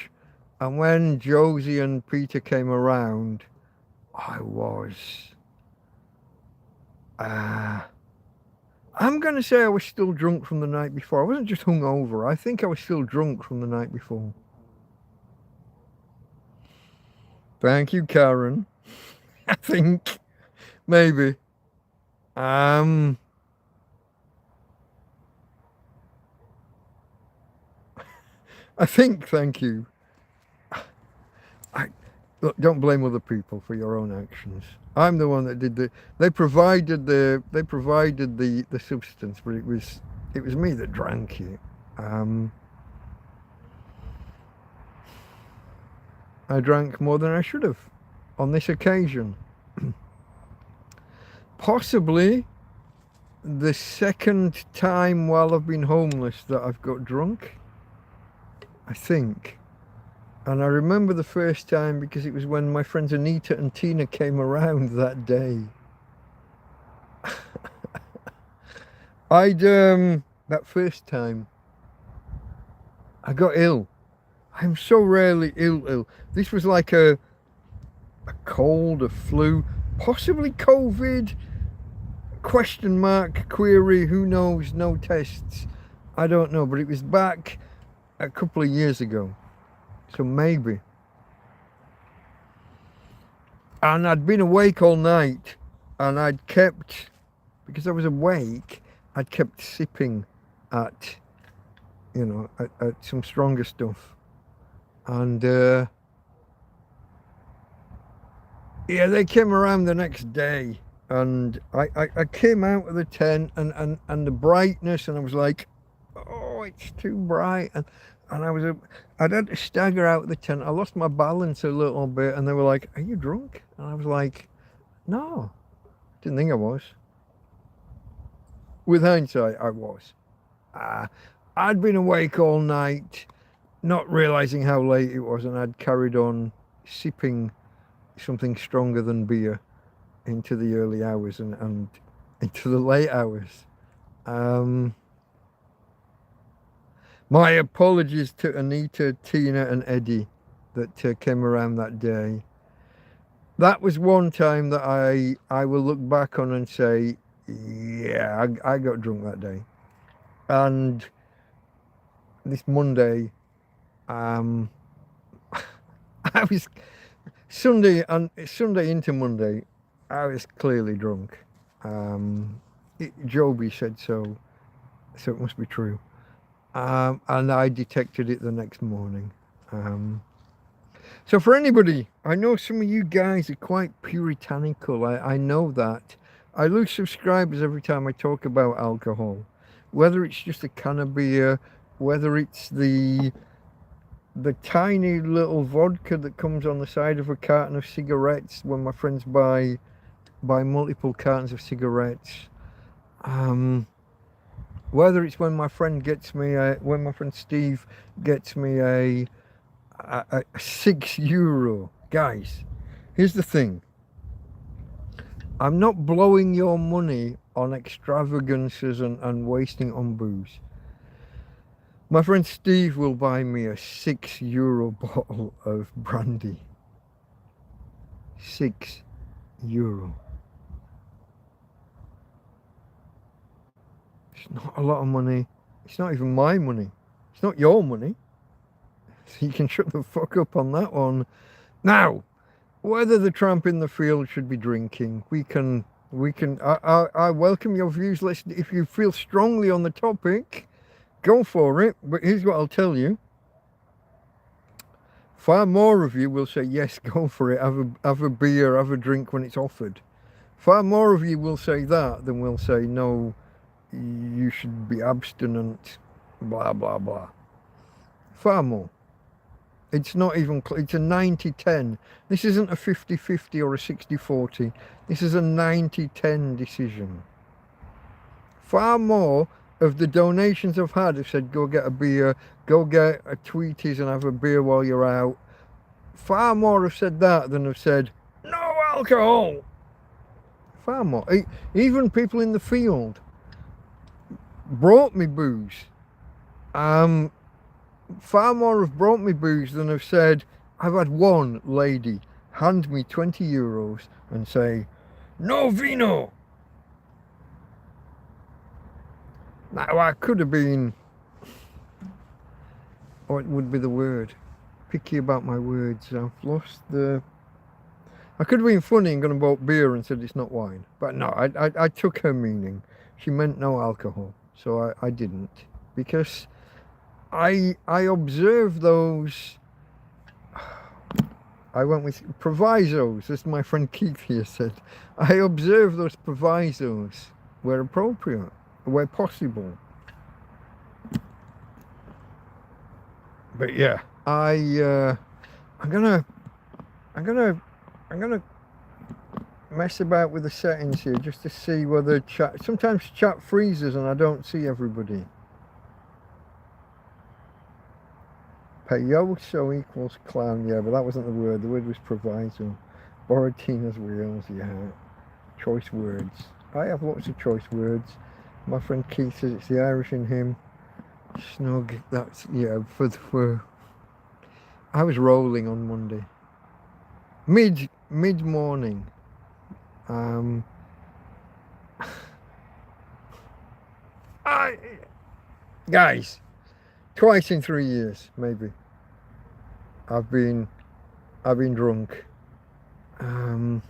and when Josie and Peter came around, I was, I'm going to say I was still drunk from the night before. I wasn't just hungover. I think I was still drunk from the night before. Thank you, Karen. I think, maybe. I think, thank you. Look, don't blame other people for your own actions. I'm the one that did they provided the substance, but it was me that drank it. I drank more than I should have on this occasion. Possibly the second time while I've been homeless that I've got drunk, I think. And I remember the first time because it was when my friends Anita and Tina came around that day. That first time, I got ill. I'm so rarely ill. This was like a cold, a flu, possibly COVID, question mark, query, who knows, no tests. I don't know, but it was back a couple of years ago. So maybe. And I'd been awake all night, and I'd kept, because I was awake, I'd kept sipping at, you know, at some stronger stuff. And yeah, they came around the next day, and I came out of the tent, and the brightness, and I was like, oh, it's too bright, and I'd had to stagger out of the tent. I lost my balance a little bit, and they were like, are you drunk? And I was like, no, didn't think I was. With hindsight, I was. I'd been awake all night, not realizing how late it was, and I'd carried on sipping something stronger than beer into the early hours and into the late hours. My apologies to Anita, Tina and Eddie that came around that day. That was one time that I will look back on and say, yeah, I got drunk that day. And this Monday, I was Sunday into Monday, I was clearly drunk. Joby said so it must be true. And I detected it the next morning. So for anybody, I know some of you guys are quite puritanical. I know that. I lose subscribers every time I talk about alcohol. Whether it's just a can of beer, whether it's the tiny little vodka that comes on the side of a carton of cigarettes when my friends buy multiple cartons of cigarettes. Whether it's when my friend when my friend Steve gets me a €6. Guys, here's the thing. I'm not blowing your money on extravagances and wasting on booze. My friend Steve will buy me a €6 bottle of brandy. €6. It's not a lot of money. It's not even my money. It's not your money. So you can shut the fuck up on that one. Now, whether the tramp in the field should be drinking, I welcome your views. If you feel strongly on the topic, go for it. But here's what I'll tell you. Far more of you will say, yes, go for it. Have a beer, have a drink when it's offered. Far more of you will say that than will say, no, you should be abstinent, blah, blah, blah. Far more. It's not even, it's a 90-10. This isn't a 50-50 or a 60-40. This is a 90-10 decision. Far more of the donations I've had have said, go get a beer, go get a Tweeties and have a beer while you're out. Far more have said that than have said, no alcohol. Far more. Even people in the field brought me booze. Far more have brought me booze than have said, I've had one lady hand me 20 euros and say, no vino. Now I could have been, what would be the word? Picky about my words. I've lost the... I could have been funny and gone and bought beer and said it's not wine. But no, I took her meaning. She meant no alcohol. So I didn't. Because I observe those... I went with provisos, as my friend Keith here said. I observe those provisos where appropriate, where possible. But yeah, I'm gonna mess about with the settings here just to see whether chat. Sometimes chat freezes and I don't see everybody. Payoso equals clown, yeah, but that wasn't the word. The word was proviso. Boratino's wheels, yeah. Choice words. I have lots of choice words. My friend Keith says it's the Irish in him. Snug, that's, yeah, for I was rolling on Monday. Mid-morning. Guys, twice in 3 years, maybe. I've been drunk. And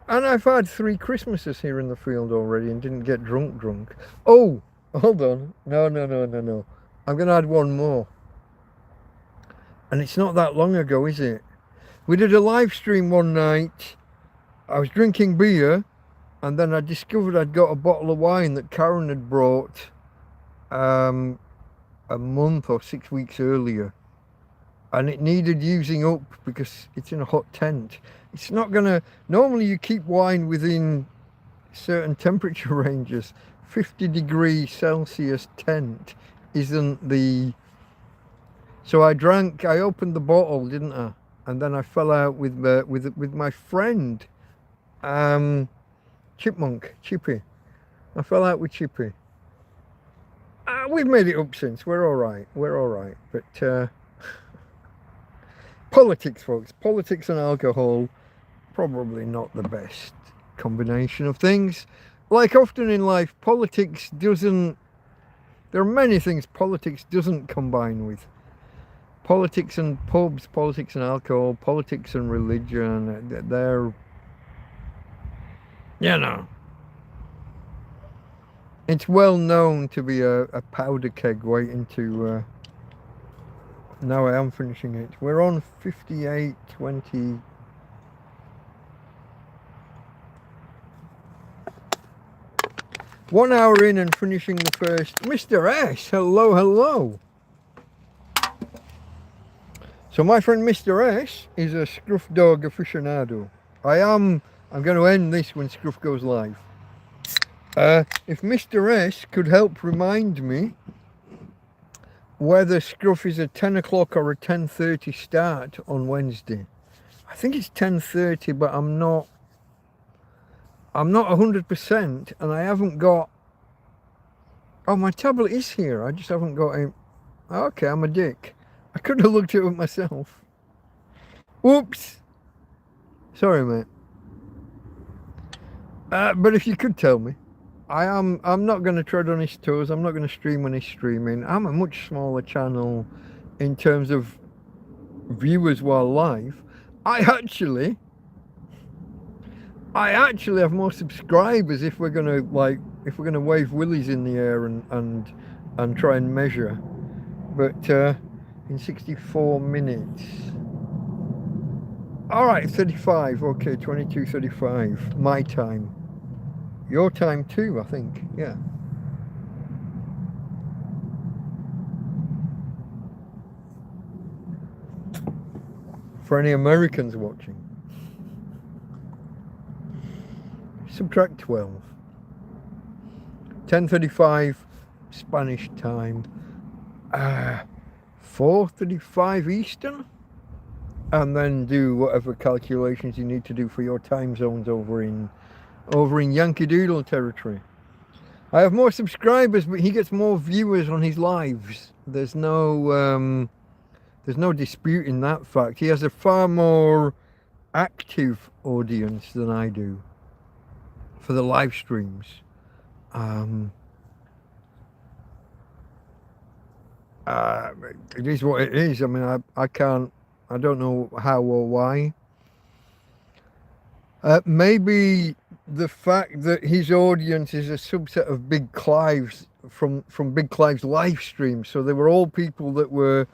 I've had 3 Christmases here in the field already and didn't get drunk. Oh, hold on. No. I'm going to add one more. And it's not that long ago, is it? We did a live stream one night. I was drinking beer, and then I discovered I'd got a bottle of wine that Karen had brought a month or 6 weeks earlier. And it needed using up because it's in a hot tent. It's not gonna, normally you keep wine within certain temperature ranges. 50 degrees Celsius tent isn't the... So I opened the bottle, didn't I? And then I fell out with my friend, Chippy. I fell out with Chippy. We've made it up since. We're all right. But politics, folks. Politics and alcohol, probably not the best combination of things. Like often in life, politics doesn't... There are many things politics doesn't combine with. Politics and pubs, politics and alcohol, politics and religion, they're... You know. It's well known to be a powder keg waiting to... Now I am finishing it. We're on 58:20. One hour in and finishing the first. Mr. S, hello. So my friend Mr. S is a scruff dog aficionado. I'm going to end this when Scruff goes live. If Mr. S could help remind me whether Scruff is a 10 o'clock or a 10:30 start on Wednesday. I think it's 10:30, but I'm not 100%, and I haven't got... Oh, my tablet is here. I just haven't got a... Okay, I'm a dick. I could have looked it up myself. Whoops. Sorry, mate. But if you could tell me, I'm not going to tread on his toes. I'm not going to stream when he's streaming. I'm a much smaller channel in terms of viewers while live. I actually have more subscribers if we're gonna wave willies in the air and try and measure. But in 64 minutes. All right, 35. Okay, 22:35. My time. Your time too, I think. Yeah. For any Americans watching. Subtract 12. 10:35 Spanish time, 4:35 Eastern, and then do whatever calculations you need to do for your time zones over in Yankee Doodle territory. I have more subscribers, but he gets more viewers on his lives. There's no disputing that fact. He has a far more active audience than I do for the live streams. It is what it is. I mean, I don't know how or why. Maybe the fact that his audience is a subset of Big Clive's from Big Clive's live stream. So they were all people that were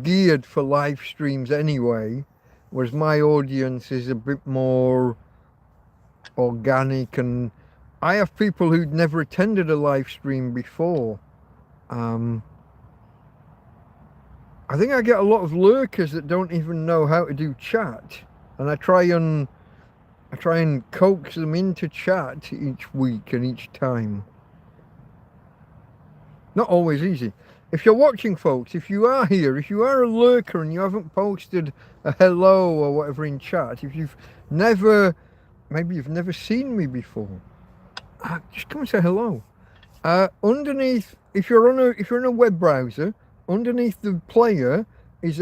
geared for live streams anyway, whereas my audience is a bit more organic, and I have people who'd never attended a live stream before. I think I get a lot of lurkers that don't even know how to do chat, and I try and coax them into chat each week and each time. Not always easy. If you're watching, folks, if you are here, if you are a lurker and you haven't posted a hello or whatever in chat, if you've never, maybe you've never seen me before, just come and say hello. Underneath, if you're in a web browser, underneath the player is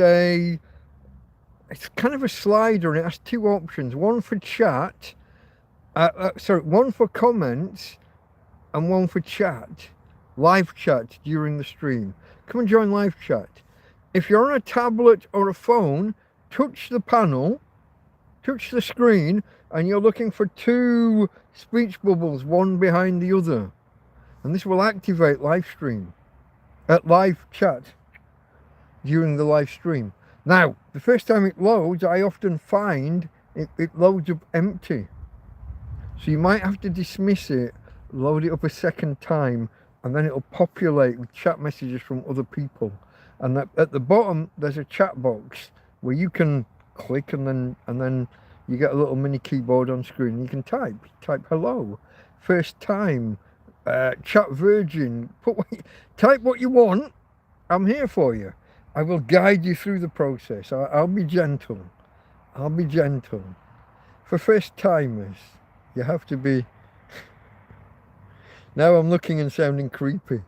it's kind of a slider, and it has two options: one for chat, one for comments, and one for chat, live chat during the stream. Come and join live chat. If you're on a tablet or a phone, touch the panel, touch the screen, and you're looking for two speech bubbles, one behind the other, and this will activate live chat during the live stream. Now, the first time it loads, I often find it loads up empty. So you might have to dismiss it, load it up a second time, and then it'll populate with chat messages from other people. And at the bottom, there's a chat box where you can click, and then you get a little mini keyboard on screen. You can type hello, first time, chat virgin, type what you want. I'm here for you. I will guide you through the process. I'll be gentle. I'll be gentle. For first timers, you have to be. Now I'm looking and sounding creepy.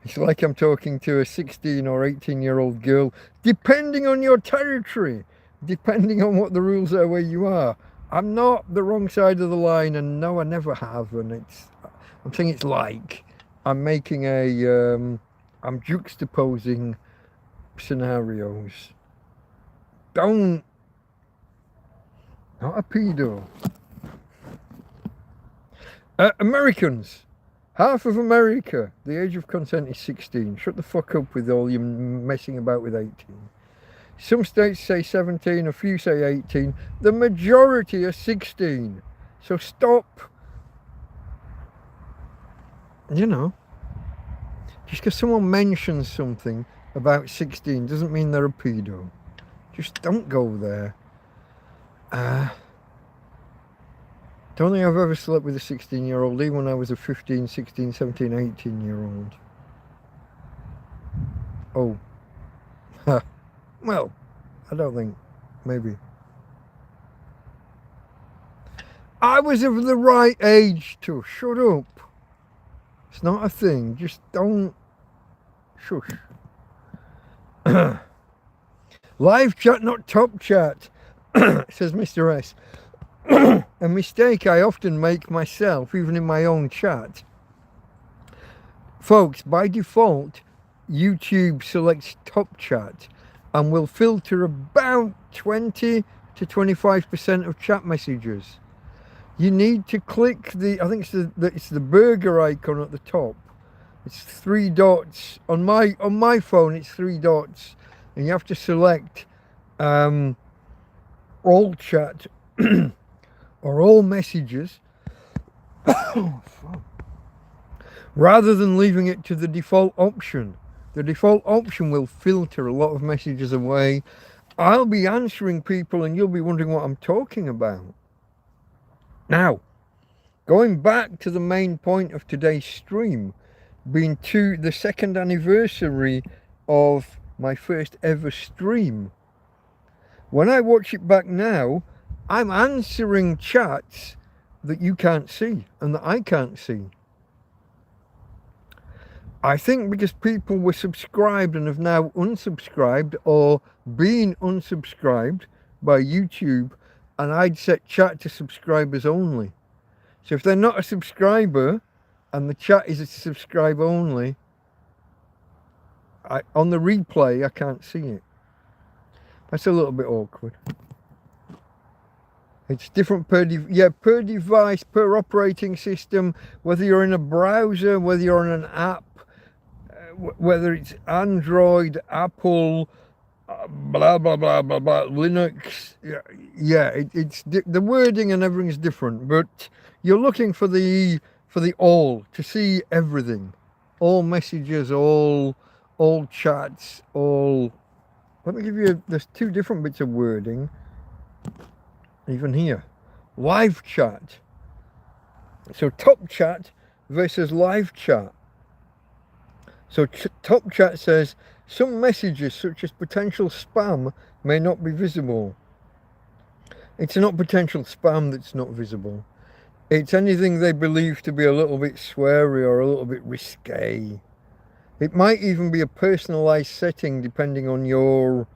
It's like I'm talking to a 16 or 18-year-old girl, depending on your territory, depending on what the rules are where you are. I'm not the wrong side of the line, and no, I never have. And I'm saying it's like I'm making I'm juxtaposing scenarios. Not a pedo. Americans. Half of America, the age of consent is 16. Shut the fuck up with all you messing about with 18. Some states say 17, a few say 18. The majority are 16. So stop. You know. Just because someone mentions something about 16 doesn't mean they're a pedo. Just don't go there. Don't think I've ever slept with a 16-year-old, even when I was a 15, 16, 17, 18-year-old. Oh. Well, I don't think. Maybe. I was of the right age to shut up. It's not a thing. Just don't. Shush. Live chat, not top chat, says Mr. S. A mistake I often make myself, even in my own chat. Folks, by default, YouTube selects top chat and will filter about 20 to 25% of chat messages. You need to click I think it's the burger icon at the top. It's 3 dots. On my phone, it's 3 dots, and you have to select all chat or all messages, rather than leaving it to the default option. The default option will filter a lot of messages away. I'll be answering people and you'll be wondering what I'm talking about. Now, Going back to the main point of today's stream, being the second anniversary of my first ever stream. When I watch it back now, I'm answering chats that you can't see and that I can't see. I think because people were subscribed and have now unsubscribed or been unsubscribed by YouTube, and I'd set chat to subscribers only. So if they're not a subscriber and the chat is a subscribe only, on the replay I can't see it. That's a little bit awkward. It's different per device, per operating system, whether you're in a browser, whether you're on an app, whether it's Android, Apple, blah blah blah blah blah, Linux. It's the wording and everything's different, but you're looking for the all, to see everything, all messages, all chats, all. Let me give you, there's two different bits of wording even here. Live chat, so top chat versus live chat. So top chat says some messages such as potential spam may not be visible. It's not potential spam that's not visible. It's anything they believe to be a little bit sweary or a little bit risque. It might even be a personalized setting depending on your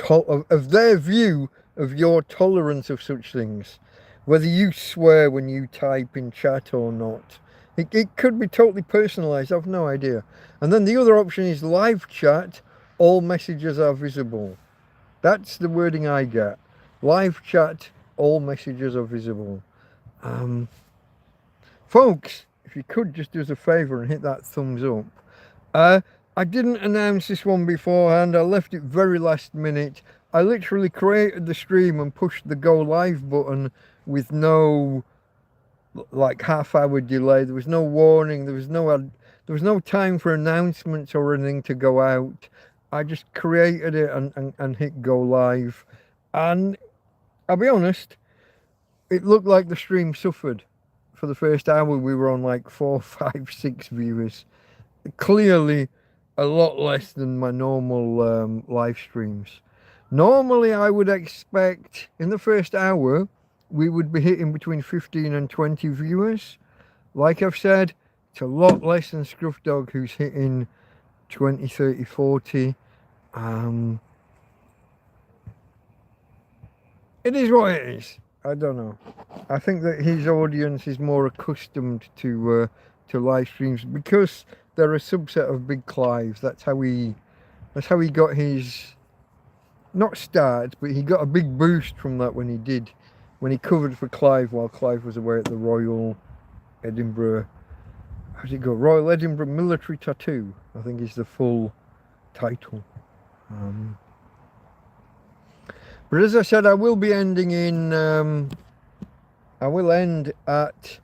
of their view of your tolerance of such things, whether you swear when you type in chat or not. It could be totally personalized, I've no idea. And then the other option is live chat, all messages are visible. That's the wording I get. Live chat, all messages are visible. Folks, if you could just do us a favor and hit that thumbs up. I didn't announce this one beforehand. I left it very last minute. I literally created the stream and pushed the go live button with no like half-hour delay. There was no warning. There was no time for announcements or anything to go out. I just created it and hit go live. And I'll be honest, it looked like the stream suffered. For the first hour, we were on like 4, 5, 6 viewers. Clearly a lot less than my normal live streams. Normally, I would expect in the first hour, we would be hitting between 15 and 20 viewers. Like I've said, it's a lot less than Scruff Dog, who's hitting 20, 30, 40. It is what it is. I don't know. I think that his audience is more accustomed to live streams because they're a subset of Big Clive's. That's how he got his, not start, but he got a big boost from that when he covered for Clive while Clive was away at the Royal Edinburgh. How does it go? Royal Edinburgh Military Tattoo, I think is the full title. But as I said, I will be ending in. I will end at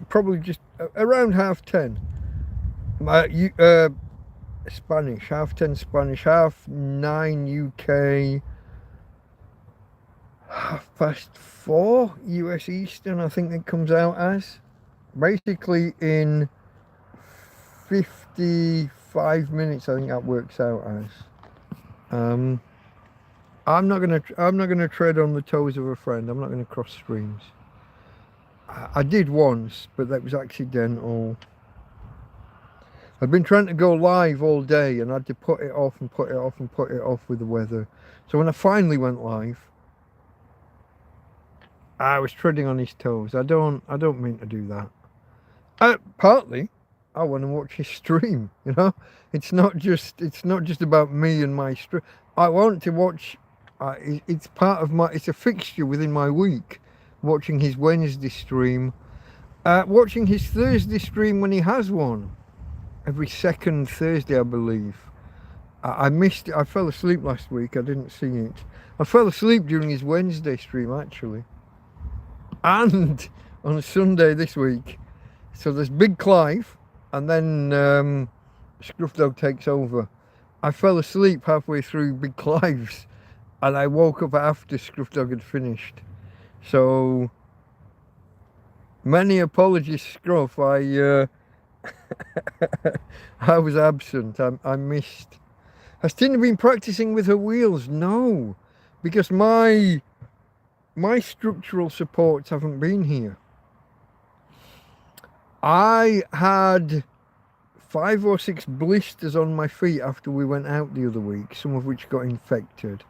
probably just around 10:30. Spanish, 10:30 Spanish, 9:30 UK, 4:30 US Eastern. I think it comes out as basically in 55 minutes. I think that works out as. I'm not gonna tread on the toes of a friend. I'm not gonna cross streams. I did once, but that was accidental. I've been trying to go live all day and I had to put it off and put it off and put it off with the weather. So when I finally went live, I was treading on his toes. I don't mean to do that. Partly, I want to watch his stream. You know, it's not just about me and my stream. I want to watch. It's part of my. It's a fixture within my week. Watching his Wednesday stream, watching his Thursday stream when he has one. Every second Thursday, I believe. I missed it. I fell asleep last week. I didn't see it. I fell asleep during his Wednesday stream, actually. And on a Sunday this week. So there's Big Clive, and then Scruff Dog takes over. I fell asleep halfway through Big Clive's, and I woke up after Scruff Dog had finished. So many apologies, Scruff. I was absent. I missed. Has Tina been practicing with her wheels? No, because my structural supports haven't been here. I had 5 or 6 blisters on my feet after we went out the other week, some of which got infected.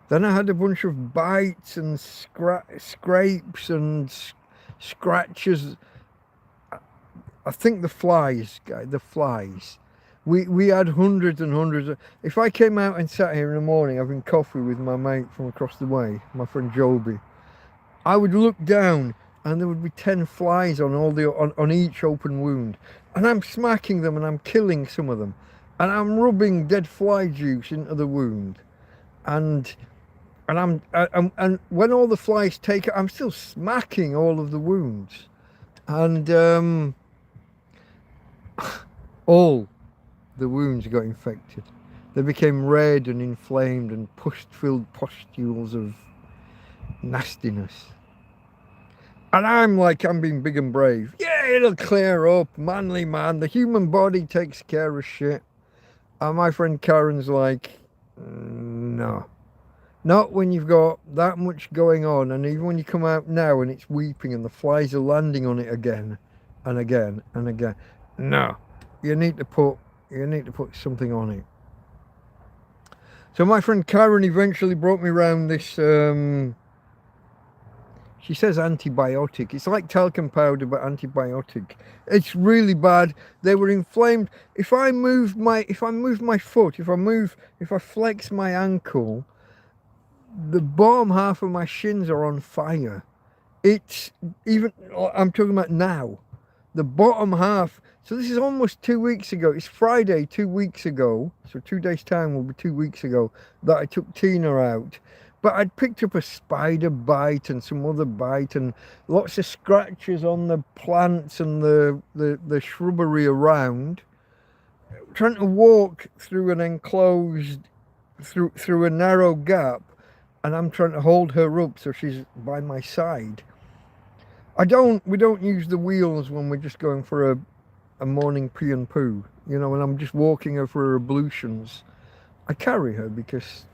Then I had a bunch of bites and scrapes and scratches. I think the flies, guy, the flies. We had hundreds and hundreds of... If I came out and sat here in the morning having coffee with my mate from across the way, my friend Joby, I would look down and there would be 10 flies on on each open wound. And I'm smacking them and I'm killing some of them. And I'm rubbing dead fly juice into the wound. And when all the flies take it, I'm still smacking all of the wounds. And all the wounds got infected. They became red and inflamed and pus-filled pustules of nastiness. And I'm like, I'm being big and brave. Yeah, it'll clear up, manly man. The human body takes care of shit. And my friend Karen's like, no. Not when you've got that much going on, and even when you come out now and it's weeping and the flies are landing on it again and again and again. No. You need to put something on it. So my friend Karen eventually brought me around this she says antibiotic. It's like talcum powder but antibiotic. It's really bad. They were inflamed. If I move my foot, if I flex my ankle, the bottom half of my shins are on fire. It's even, I'm talking about now, the bottom half. So this is almost 2 weeks ago. It's Friday 2 weeks ago. So 2 days time will be 2 weeks ago that I took Tina out. But I'd picked up a spider bite and some other bite and lots of scratches on the plants and the shrubbery around. Trying to walk through an enclosed, through a narrow gap, and I'm trying to hold her up so she's by my side. We don't use the wheels when we're just going for a morning pee and poo. You know, when I'm just walking her for her ablutions. I carry her because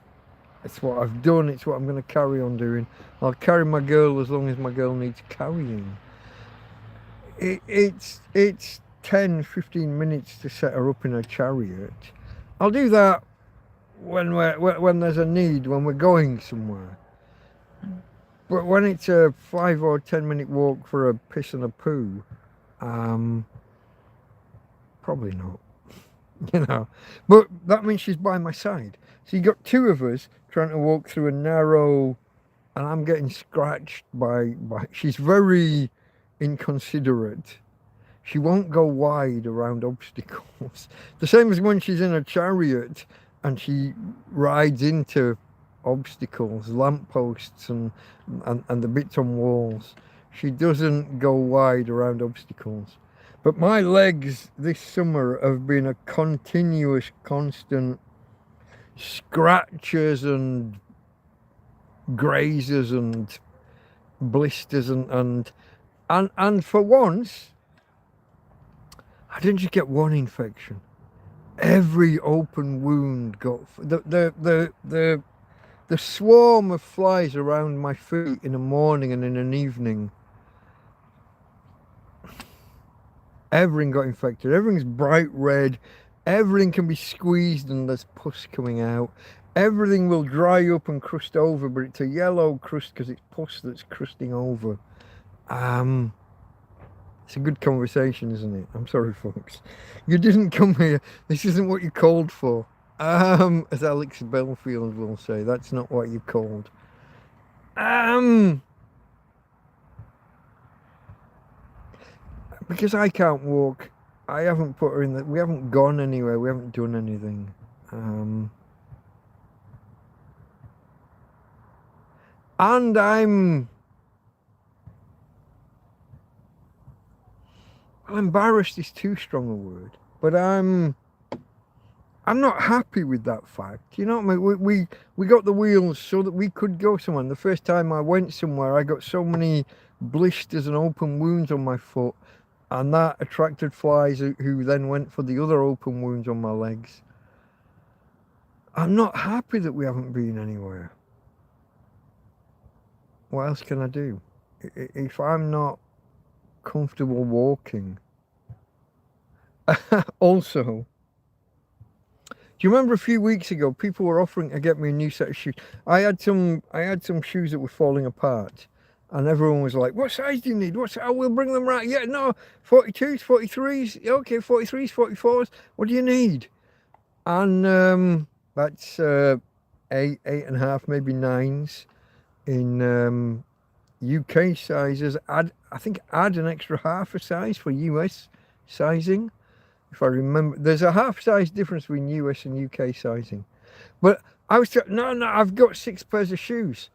it's what I've done. It's what I'm going to carry on doing. I'll carry my girl as long as my girl needs carrying. It's 10-15 minutes to set her up in a chariot. I'll do that when there's a need, when we're going somewhere. But when it's a 5 or 10 minute walk for a piss and a poo, probably not. You know, but that means she's by my side. So you got 2 of us trying to walk through a narrow, and I'm getting scratched by she's very inconsiderate. She won't go wide around obstacles. The same as when she's in a chariot and she rides into obstacles, lampposts and the bits on walls. She doesn't go wide around obstacles. But my legs this summer have been a continuous, constant scratches and grazes and blisters and for once I didn't just get one infection. Every open wound got the swarm of flies around my feet in the morning and in an evening. Everything got infected. Everything's bright red. Everything can be squeezed and there's pus coming out. Everything will dry up and crust over, but it's a yellow crust because it's pus that's crusting over. It's a good conversation, isn't it? I'm sorry, folks. You didn't come here. This isn't what you called for. As Alex Belfield will say, that's not what you called. Because I can't walk, I haven't put her in the... We haven't gone anywhere. We haven't done anything. And I'm... Well, embarrassed is too strong a word. But I'm I'm not happy with that fact. You know what I mean? We got the wheels so that we could go somewhere. And the first time I went somewhere, I got so many blisters and open wounds on my foot, and that attracted flies who then went for the other open wounds on my legs. I'm not happy that we haven't been anywhere. What else can I do? If I'm not comfortable walking. Also, do you remember a few weeks ago people were offering to get me a new set of shoes? I had some shoes that were falling apart, and everyone was like, "What size do you need? Oh, we'll bring them right." Yeah, no, 42s, 43s. Okay, 43s, 44s. What do you need? And that's 8.5, maybe 9s in UK sizes. I think add an extra half a size for US sizing. If I remember, there's a half size difference between US and UK sizing. But I was no, I've got 6 pairs of shoes.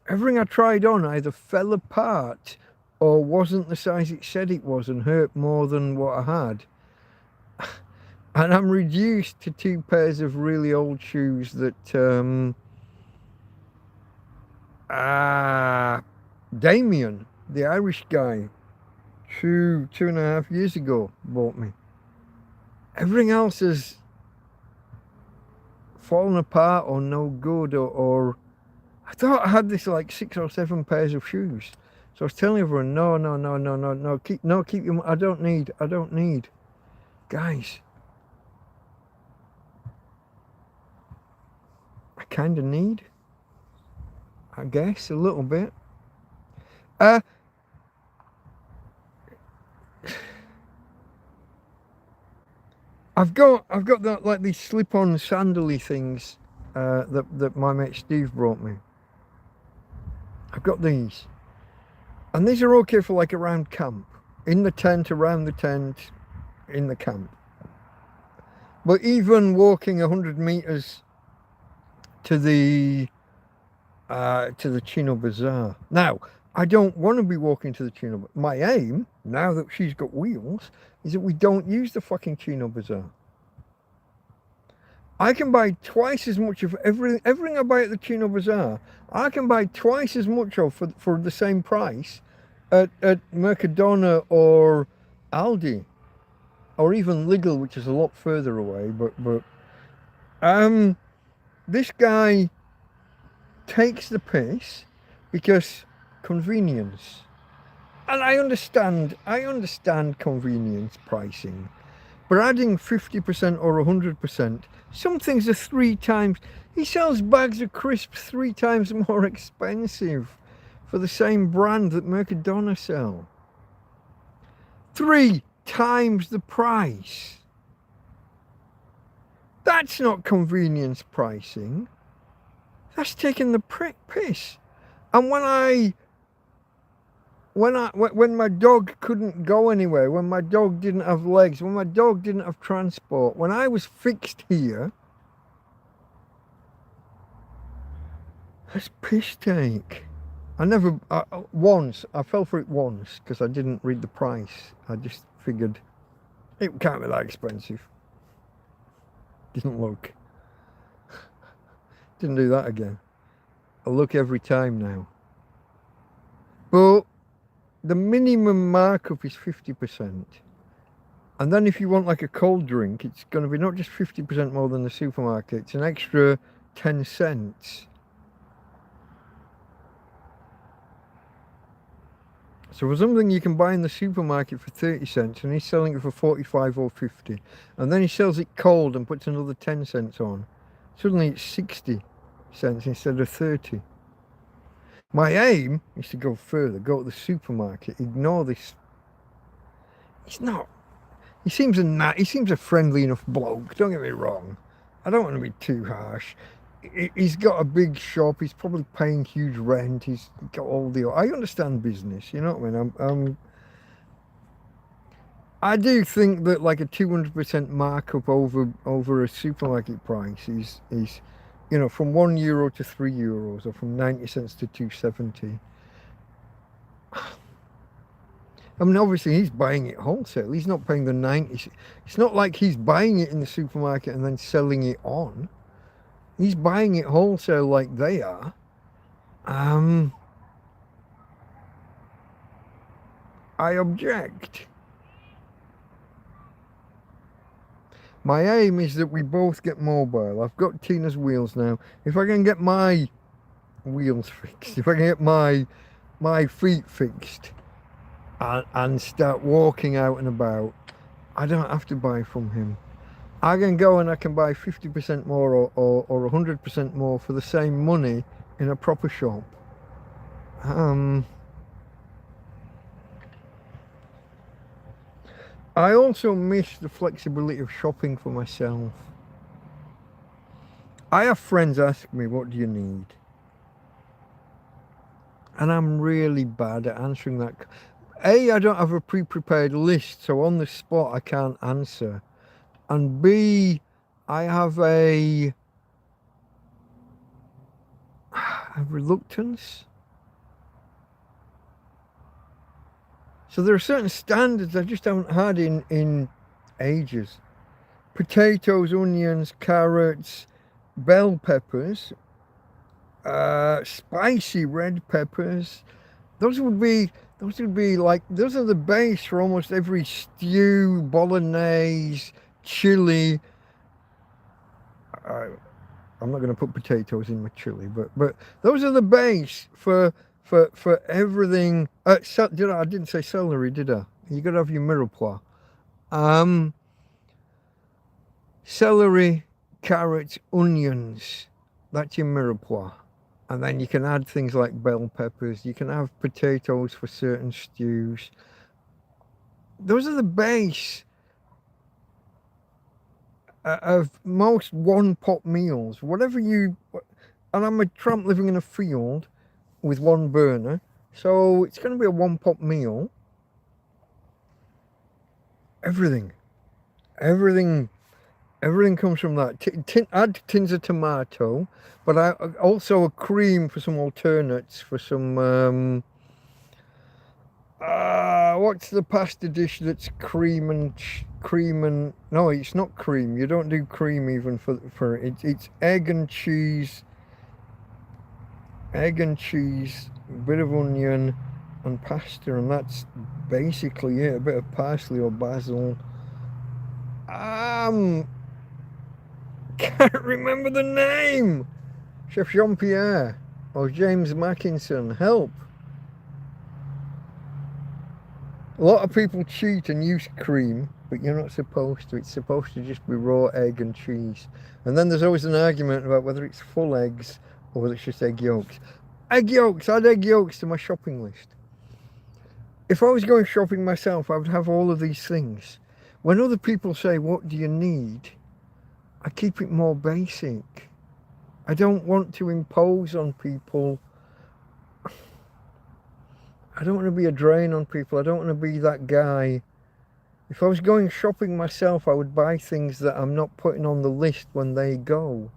Everything I tried on either fell apart or wasn't the size it said it was and hurt more than what I had. And I'm reduced to 2 pairs of really old shoes that Damien, the Irish guy, 2.5 years ago bought me. Everything else has fallen apart or no good, or I thought I had this like 6 or 7 pairs of shoes. So I was telling everyone, no, keep them. I don't need. Guys, I kind of need, I guess, a little bit. I've got that, like these slip-on sandally things that my mate Steve brought me. I've got these, and these are okay for like around camp, in the tent, around the tent, in the camp. But even walking 100 meters to the Chino Bazaar. Now, I don't want to be walking to the Chino. My aim, now that she's got wheels, is that we don't use the fucking Chino Bazaar. I can buy twice as much of everything I buy at the Chino Bazaar. I can buy twice as much of for the same price at Mercadona or Aldi, or even Lidl, which is a lot further away. But this guy takes the piss because convenience. And I understand convenience pricing, but adding 50% or 100%, some things are 3 times. He sells bags of crisps 3 times more expensive for the same brand that Mercadona sell. 3 times the price. That's not convenience pricing. That's taking the piss. And when my dog couldn't go anywhere, when my dog didn't have legs, when my dog didn't have transport, when I was fixed here, that's piss take. I fell for it once because I didn't read the price. I just figured it can't be that expensive. Didn't look. Didn't do that again. I look every time now. But the minimum markup is 50%. And then if you want like a cold drink, it's going to be not just 50% more than the supermarket, it's an extra 10 cents. So for something you can buy in the supermarket for 30 cents and he's selling it for 45 or 50. And then he sells it cold and puts another 10 cents on. Suddenly it's 60 cents instead of 30. My aim is to go further, go to the supermarket, ignore this. He seems a friendly enough bloke, don't get me wrong. I don't want to be too harsh. He's got a big shop, he's probably paying huge rent, he's got all the... I understand business, you know what I mean? I do think that like a 200% markup over a supermarket price is you know, from €1 to €3, or from 90 cents to 2.70. I mean, obviously he's buying it wholesale. He's not paying the 90. It's not like he's buying it in the supermarket and then selling it on. He's buying it wholesale like they are. I object. My aim is that we both get mobile. I've got Tina's wheels now. If I can get my wheels fixed, if I can get my feet fixed and start walking out and about, I don't have to buy from him. I can go and I can buy 50% more or 100% more for the same money in a proper shop. I also miss the flexibility of shopping for myself. I have friends ask me, what do you need? And I'm really bad at answering that. A, I don't have a pre-prepared list, so on the spot I can't answer. And B, I have a reluctance. So there are certain standards I just haven't had in ages. Potatoes, onions, carrots, bell peppers, spicy red peppers. Those would be like, those are the base for almost every stew, bolognese, chili. I'm not going to put potatoes in my chili, but those are the base for everything. I didn't say celery, did I? You got to have your mirepoix. Celery, carrots, onions. That's your mirepoix. And then you can add things like bell peppers. You can have potatoes for certain stews. Those are the base of most one-pot meals. Whatever you... And I'm a tramp living in a field with one burner. So it's going to be a one-pot meal. Everything comes from that. Add tins of tomato, but also a cream for some alternates, for some what's the pasta dish that's cream and no, it's not cream. You don't do cream even for it. It's egg and cheese, a bit of onion and pasta, and that's basically it. A bit of parsley or basil. Can't remember the name. Chef Jean-Pierre or James Mackinson, help. A lot of people cheat and use cream, but you're not supposed to. It's supposed to just be raw egg and cheese. And then there's always an argument about whether it's full eggs or whether it's just egg yolks. Egg yolks, add egg yolks to my shopping list. If I was going shopping myself, I would have all of these things. When other people say, what do you need? I keep it more basic. I don't want to impose on people. I don't want to be a drain on people. I don't want to be that guy. If I was going shopping myself, I would buy things that I'm not putting on the list when they go.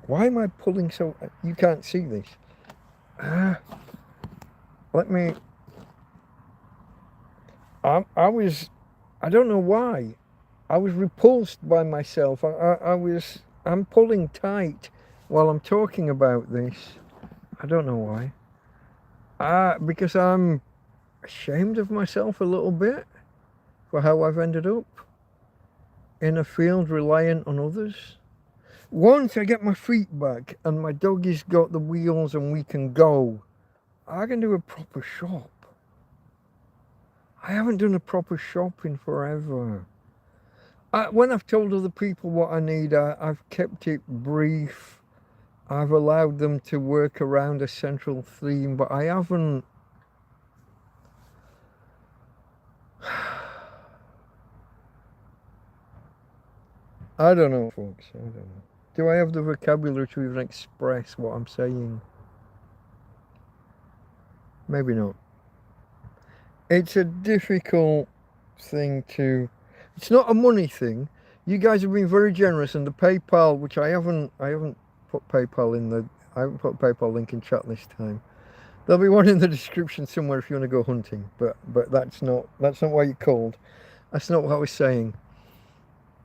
Why am I pulling so... You can't see this. Let me... I don't know why. I was repulsed by myself. I'm pulling tight while I'm talking about this. I don't know why. Because I'm ashamed of myself a little bit for how I've ended up in a field reliant on others. Once I get my feet back and my doggy's got the wheels and we can go, I can do a proper shop. I haven't done a proper shop in forever. When I've told other people what I need, I've kept it brief. I've allowed them to work around a central theme, but I haven't... I don't know, folks. I don't know. Do I have the vocabulary to even express what I'm saying? Maybe not. It's a difficult thing to... It's not a money thing. You guys have been very generous, and the PayPal, which I haven't put PayPal in the... I haven't put a PayPal link in chat this time. There'll be one in the description somewhere if you want to go hunting. But that's not what you called. That's not what I was saying.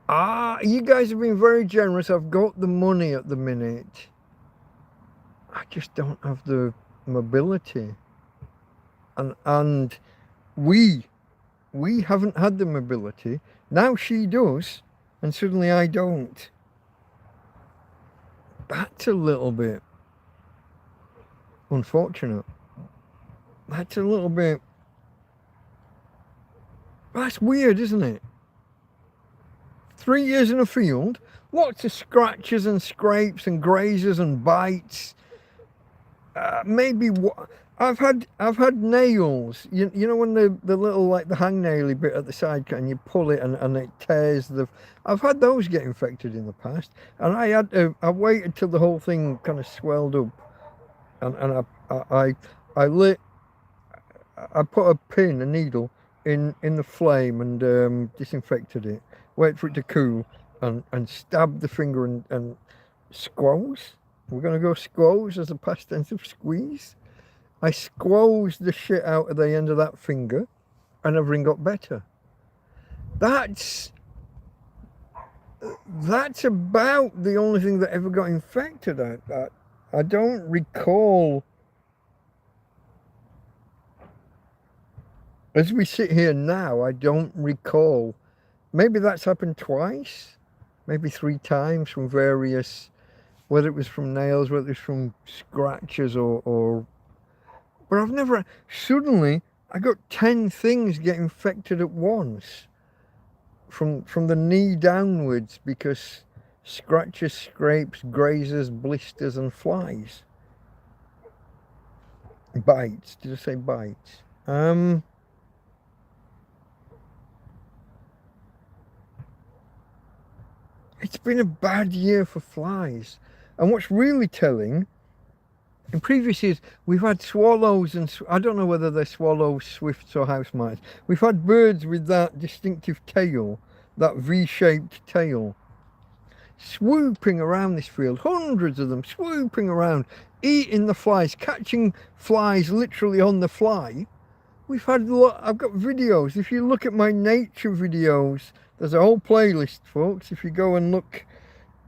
You guys have been very generous. I've got the money at the minute. I just don't have the mobility. And we haven't had the mobility. Now she does, and suddenly I don't. That's a little bit unfortunate. That's a little bit... That's weird, isn't it? 3 years in a field, lots of scratches and scrapes and grazes and bites. Maybe I've had nails. You know when the little, like the hangnaily bit at the side, and you pull it and it tears the. I've had those get infected in the past, and I waited till the whole thing kind of swelled up, and I put a needle in the flame and disinfected it. Wait for it to cool and stab the finger and squoze. We're going to go squoze as a past tense of squeeze. I squoze the shit out of the end of that finger and everything got better. That's about the only thing that ever got infected. I don't recall, as we sit here now, I don't recall. Maybe that's happened twice, maybe 3 times from various, whether it was from nails, whether it was from scratches or but I've never, suddenly I got 10 things get infected at once from the knee downwards because scratches, scrapes, grazes, blisters and flies. Bites, did I say bites? It's been a bad year for flies. And what's really telling, in previous years, we've had swallows and, I don't know whether they're swallows, swifts or house mice. We've had birds with that distinctive tail, that V-shaped tail, swooping around this field, hundreds of them swooping around, eating the flies, catching flies literally on the fly. We've had I've got videos. If you look at my nature videos, there's a whole playlist, folks. If you go and look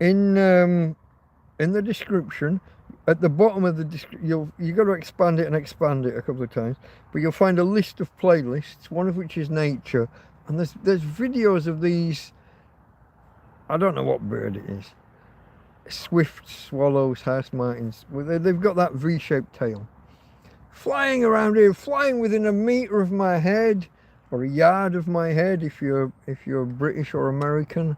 in the description, at the bottom of the description, you got to expand it a couple of times, but you'll find a list of playlists, one of which is nature, and there's videos of these. I don't know what bird it is. Swifts, swallows, house martins. They've got that V-shaped tail, flying around here, flying within a meter of my head, or a yard of my head if you're British or American.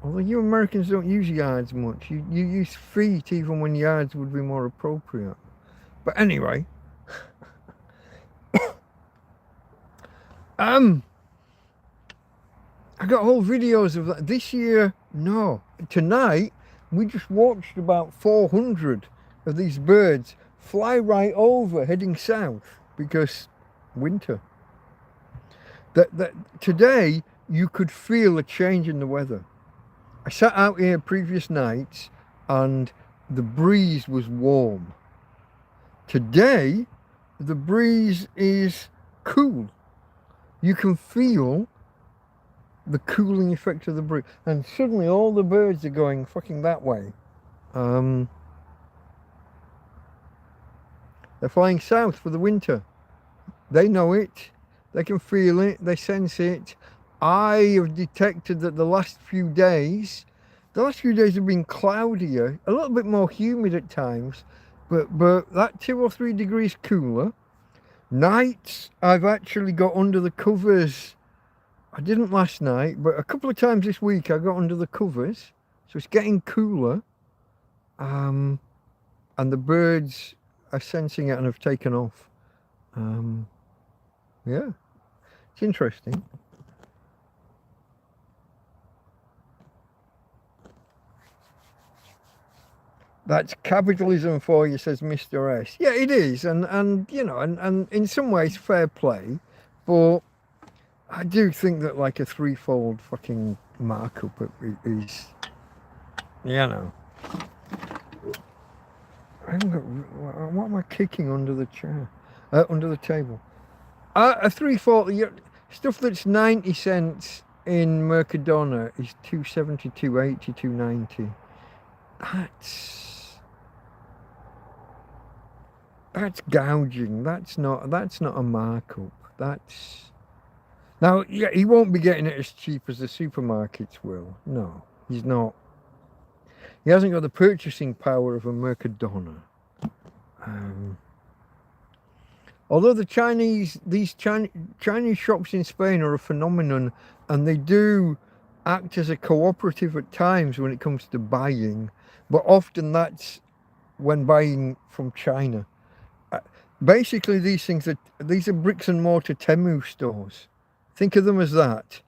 Although you Americans don't use yards much. You use feet even when yards would be more appropriate. But anyway. I got whole videos of that. This year, no. Tonight, we just watched about 400 of these birds fly right over, heading south, because winter. Today, you could feel a change in the weather. I sat out here previous nights and the breeze was warm. Today, the breeze is cool. You can feel the cooling effect of the breeze. And suddenly all the birds are going fucking that way. They're flying south for the winter. They know it. They can feel it. They sense it. I have detected that the last few days have been cloudier, a little bit more humid at times, but that 2 or 3 degrees cooler. Nights, I've actually got under the covers. I didn't last night, but a couple of times this week I got under the covers, so it's getting cooler. And the birds are sensing it and have taken off. Yeah, it's interesting. That's capitalism for you, says Mr. S. Yeah, it is, and you know, and in some ways fair play, but I do think that like a 3-fold fucking markup is, you know. haven't got, what am I kicking under the chair? Under the table. A 340, stuff that's 90 cents in Mercadona is 270, 280, 290. That's gouging. That's not a markup. Now, yeah, he won't be getting it as cheap as the supermarkets will. No, he's not. He hasn't got the purchasing power of a Mercadona. Although these Chinese shops in Spain are a phenomenon, and they do act as a cooperative at times when it comes to buying, but often that's when buying from China. Basically, these are bricks and mortar Temu stores. Think of them as that.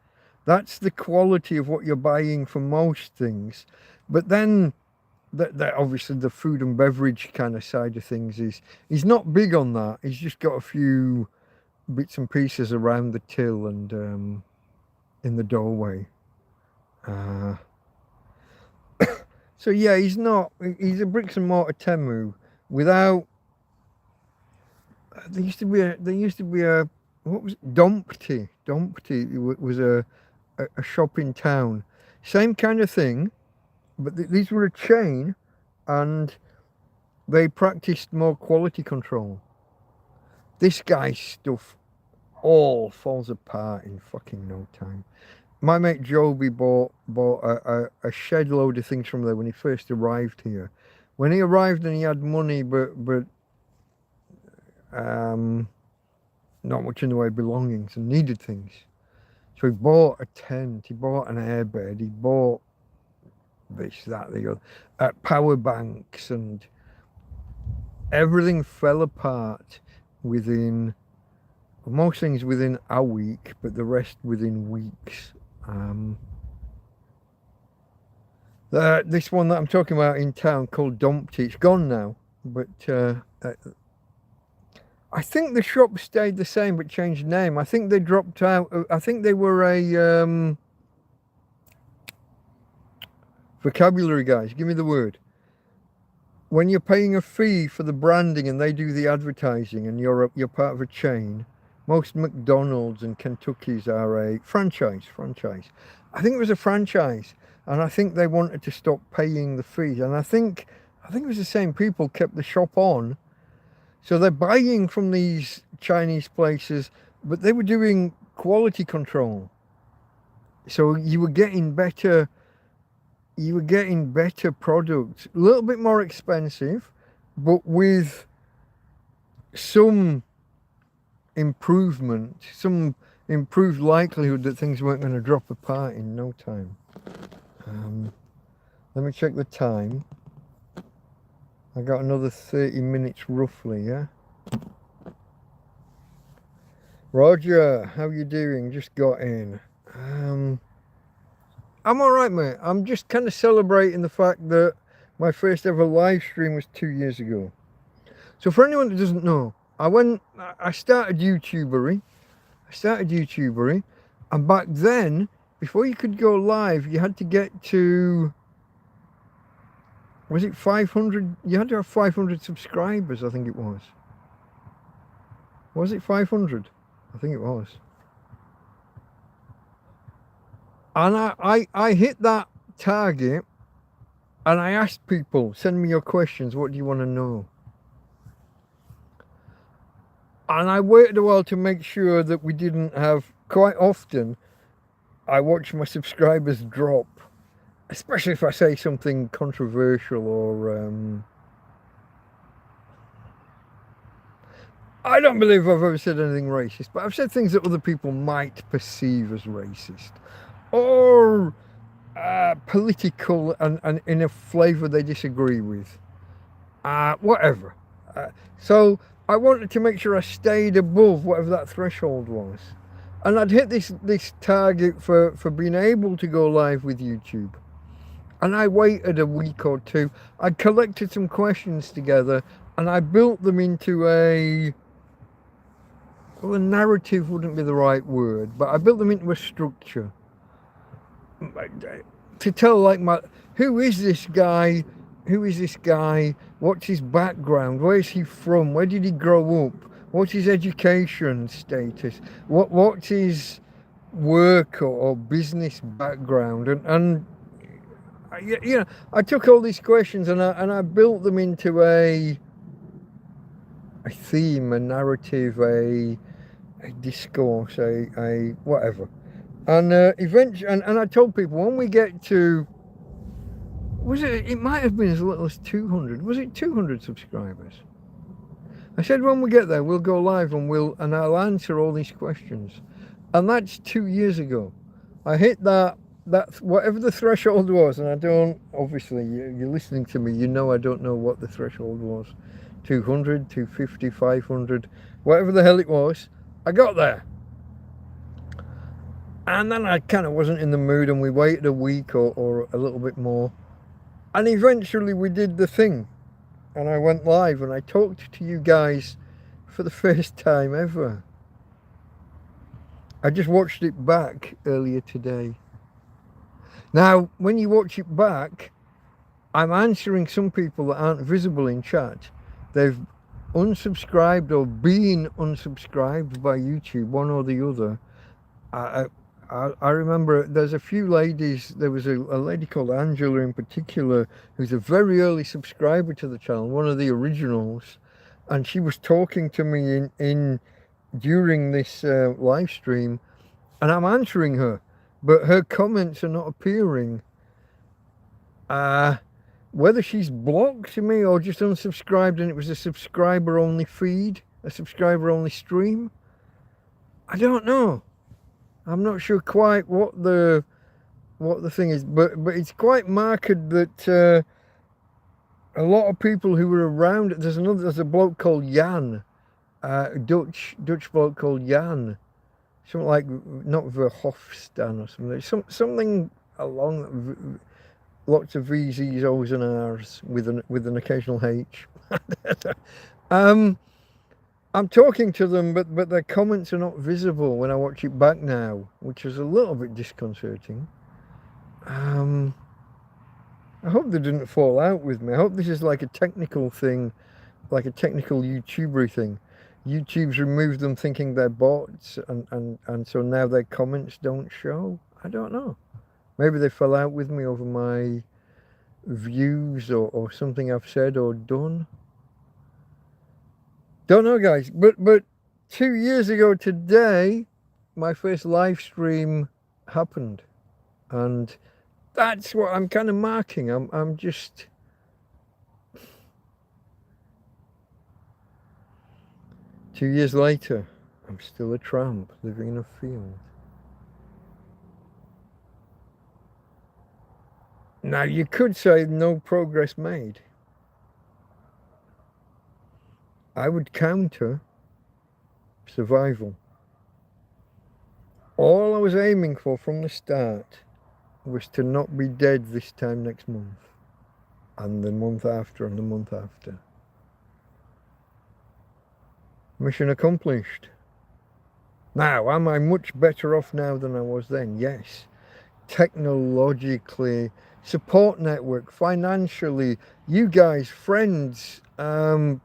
That's the quality of what you're buying for most things. But then, that obviously the food and beverage kind of side of things he's not big on that. He's just got a few bits and pieces around the till and in the doorway. So yeah, he's a bricks and mortar Temu without. There used to be a what was it? Dompty was a shop in town, same kind of thing, but these were a chain, and they practiced more quality control. This guy's stuff all falls apart in fucking no time. My mate Joby bought a shed load of things from there when he first arrived here. When he arrived and he had money, but not much in the way of belongings and needed things. So he bought a tent, he bought an airbed, he bought this, that, the other, power banks, and everything fell apart within, most things within a week, but the rest within weeks. This one that I'm talking about in town called Dumpty, it's gone now, but I think the shop stayed the same but changed name. I think they dropped out. I think they were a vocabulary guys. Give me the word. When you're paying a fee for the branding and they do the advertising and you're part of a chain, most McDonald's and Kentucky's are a franchise. I think it was a franchise, and I think they wanted to stop paying the fees. And I think it was the same people kept the shop on. So they're buying from these Chinese places, but they were doing quality control. So you were getting better products, a little bit more expensive, but with some improvement, some improved likelihood that things weren't going to drop apart in no time. Let me check the time. I got another 30 minutes roughly, yeah? Roger, how you doing? Just got in. I'm alright, mate. I'm just kind of celebrating the fact that my first ever live stream was 2 years ago. So for anyone that doesn't know, I started YouTubery. And back then, before you could go live, you had to get to, was it 500? You had to have 500 subscribers, I think it was. Was it 500? I think it was. And I hit that target, and I asked people, send me your questions, what do you want to know? And I waited a while to make sure that we didn't have, quite often, I watch my subscribers drop, especially if I say something controversial or, I don't believe I've ever said anything racist, but I've said things that other people might perceive as racist, or political and in a flavour they disagree with, whatever. So I wanted to make sure I stayed above whatever that threshold was. And I'd hit this target for being able to go live with YouTube. And I waited a week or two. I collected some questions together and I built them into a narrative wouldn't be the right word, but I built them into a structure. To tell who is this guy who is this guy? What's his background? Where is he from? Where did he grow up? What's his education status? What's his work or business background? And you know, I took all these questions and I built them into a theme, a narrative, a discourse, a whatever. And eventually, and I told people when we get to, it might have been as little as 200. Was it 200 subscribers? I said when we get there, we'll go live and I'll answer all these questions. And that's 2 years ago. I hit that whatever the threshold was, and I don't, obviously, you're listening to me, you know I don't know what the threshold was. 200, 250, 500, whatever the hell it was, I got there. And then I kind of wasn't in the mood, and we waited a week or a little bit more. And eventually we did the thing. And I went live and I talked to you guys for the first time ever. I just watched it back earlier today. Now, when you watch it back, I'm answering some people that aren't visible in chat. They've unsubscribed or been unsubscribed by YouTube, one or the other. I remember there's a few ladies, there was a lady called Angela in particular, who's a very early subscriber to the channel, one of the originals, and she was talking to me during this live stream, and I'm answering her, but her comments are not appearing. Whether she's blocked me or just unsubscribed and it was a subscriber only feed, a subscriber only stream, I don't know. I'm not sure quite what the thing is, but it's quite marked that a lot of people who were around. There's a bloke called Jan, Dutch bloke called Jan, something like not Verhofstan or something, something along lots of V's, Z's, O's and R's with an occasional H. I'm talking to them, but their comments are not visible when I watch it back now, which is a little bit disconcerting. I hope they didn't fall out with me. I hope this is like a technical thing, like a technical YouTuber thing. YouTube's removed them thinking they're bots, and so now their comments don't show. I don't know. Maybe they fell out with me over my views or something I've said or done. Don't know, guys, but 2 years ago today, my first live stream happened, and that's what I'm kind of marking. I'm just, 2 years later, I'm still a tramp living in a field. Now you could say no progress made. I would counter survival. All I was aiming for from the start was to not be dead this time next month, and the month after, and the month after. Mission accomplished. Now, am I much better off now than I was then? Yes. Technologically, support network, financially, you guys, friends,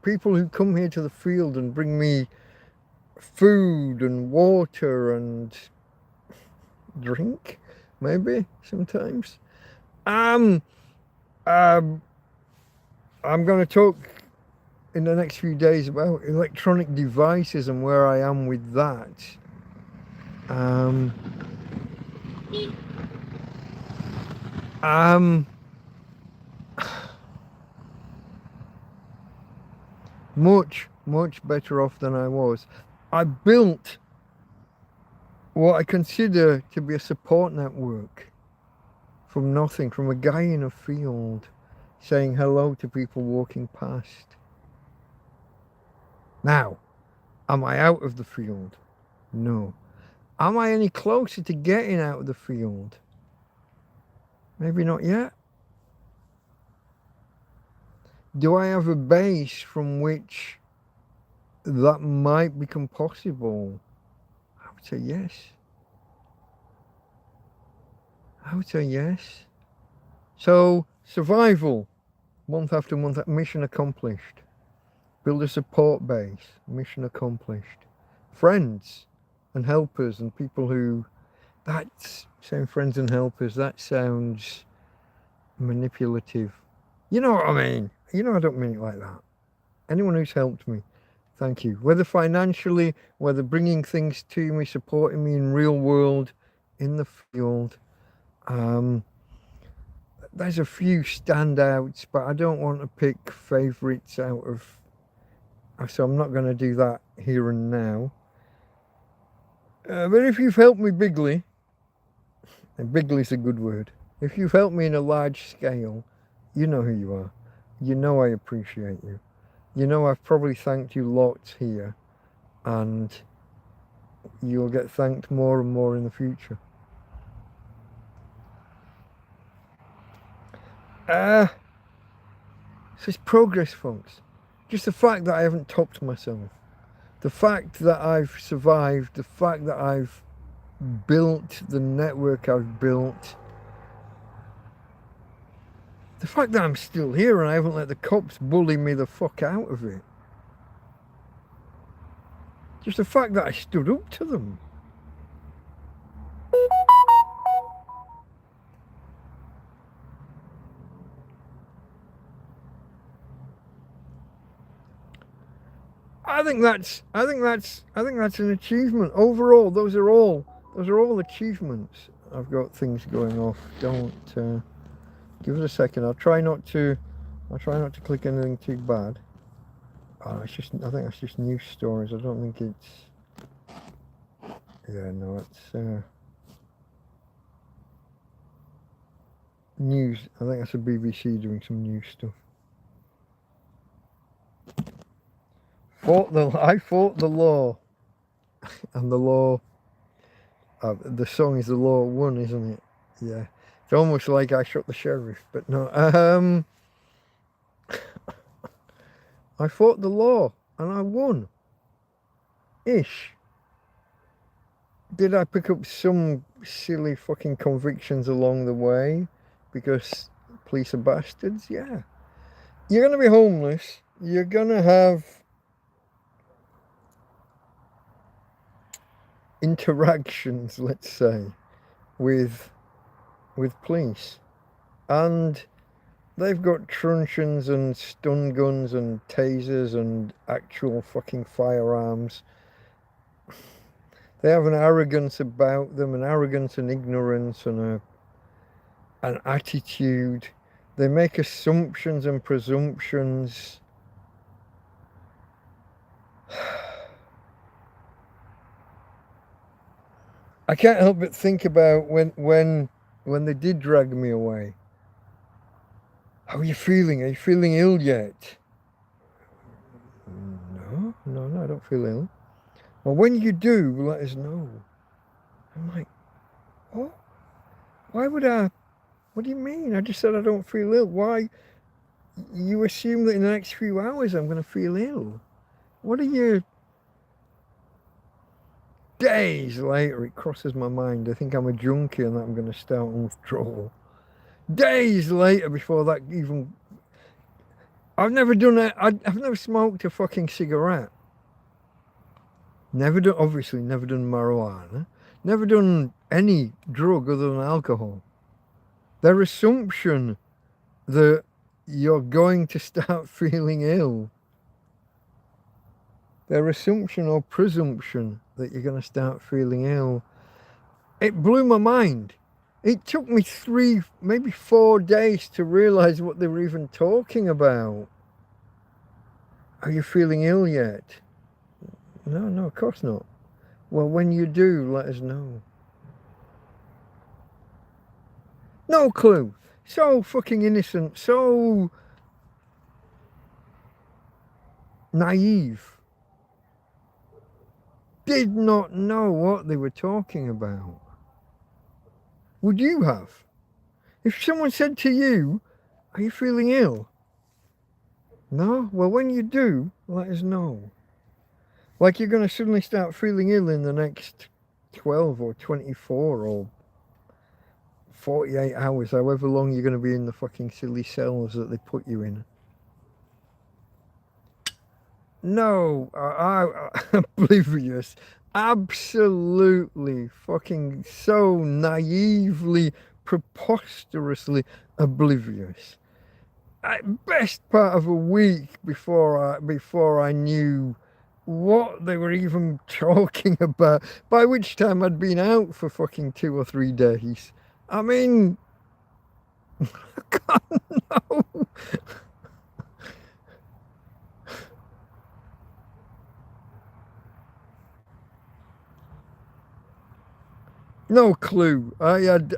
people who come here to the field and bring me food and water and drink, maybe sometimes. I'm going to talk in the next few days about electronic devices and where I am with that. Much better off than I was. I built what I consider to be a support network from nothing, from a guy in a field saying hello to people walking past. Now, am I out of the field? No. Am I any closer to getting out of the field? Maybe not yet. Do I have a base from which that might become possible? I would say yes. I would say yes. So, survival. Month after month, mission accomplished. Build a support base, mission accomplished. Friends and helpers and people who, that's saying friends and helpers, that sounds manipulative. You know what I mean? You know I don't mean it like that. Anyone who's helped me, thank you. Whether financially, whether bringing things to me, supporting me in real world, in the field. There's a few standouts, but I don't want to pick favourites out of, so I'm not going to do that here and now. But if you've helped me bigly, and bigly's a good word, if you've helped me in a large scale, you know who you are. You know I appreciate you. You know I've probably thanked you lots here, and you'll get thanked more and more in the future. So it's progress, folks. Just the fact that I haven't topped myself, the fact that I've survived, the fact that I've built the network I've built, the fact that I'm still here and I haven't let the cops bully me the fuck out of it. Just the fact that I stood up to them. I think that's an achievement. Overall, those are all achievements. I've got things going off. Don't give it a second. I'll try not to click anything too bad. I think that's just news stories. I don't think it's. Yeah, no, it's news. I think that's the BBC doing some news stuff. I fought the law, and the law. The song is "The Law Won," isn't it? Yeah, it's almost like I shot the sheriff, but no. I fought the law and I won. Ish. Did I pick up some silly fucking convictions along the way because police are bastards? Yeah. You're gonna be homeless. You're gonna have interactions, let's say, with police, and they've got truncheons and stun guns and tasers and actual fucking firearms. They have an arrogance about them, an arrogance and ignorance and an attitude. They make assumptions and presumptions. I can't help but think about when they did drag me away. How are you feeling? Are you feeling ill yet? No, I don't feel ill. Well, when you do, let us know. I'm like, what? Why would I? What do you mean? I just said I don't feel ill. Why? You assume that in the next few hours I'm going to feel ill. What are you? Days later, it crosses my mind. I think I'm a junkie and that I'm going to start on withdrawal. Days later, before that even... I've never done it. I've never smoked a fucking cigarette. Never done, obviously, never done marijuana. Never done any drug other than alcohol. Their assumption that you're going to start feeling ill. Their assumption or presumption that you're going to start feeling ill. It blew my mind. It took me 3, maybe 4 days to realize what they were even talking about. Are you feeling ill yet? No, of course not. Well, when you do, let us know. No clue. So fucking innocent, so naive. Did not know what they were talking about. Would you have? If someone said to you, are you feeling ill? No? Well, when you do, let us know. Like you're going to suddenly start feeling ill in the next 12 or 24 or 48 hours, however long you're going to be in the fucking silly cells that they put you in. No, oblivious. Absolutely fucking so naively, preposterously oblivious. Best part of a week before I knew what they were even talking about, by which time I'd been out for fucking 2 or 3 days. I mean, God, no. No clue. I had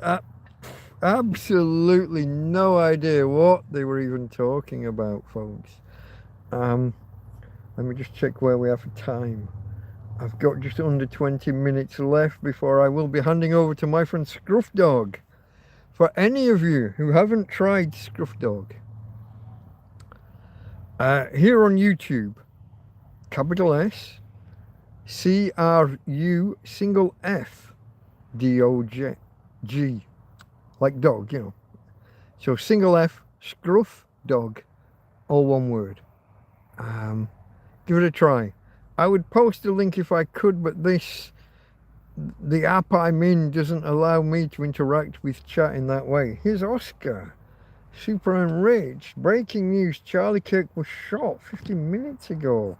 absolutely no idea what they were even talking about, folks. Let me just check where we are for time. I've got just under 20 minutes left before I will be handing over to my friend Scruff Dog. For any of you who haven't tried Scruff Dog, here on YouTube, capital S, CRU single F DOG, like dog, you know. So single F, Scruff Dog, all one word. Give it a try. I would post a link if I could, but the app I'm in doesn't allow me to interact with chat in that way. Here's Oscar. Super enraged. Breaking news, Charlie Kirk was shot 15 minutes ago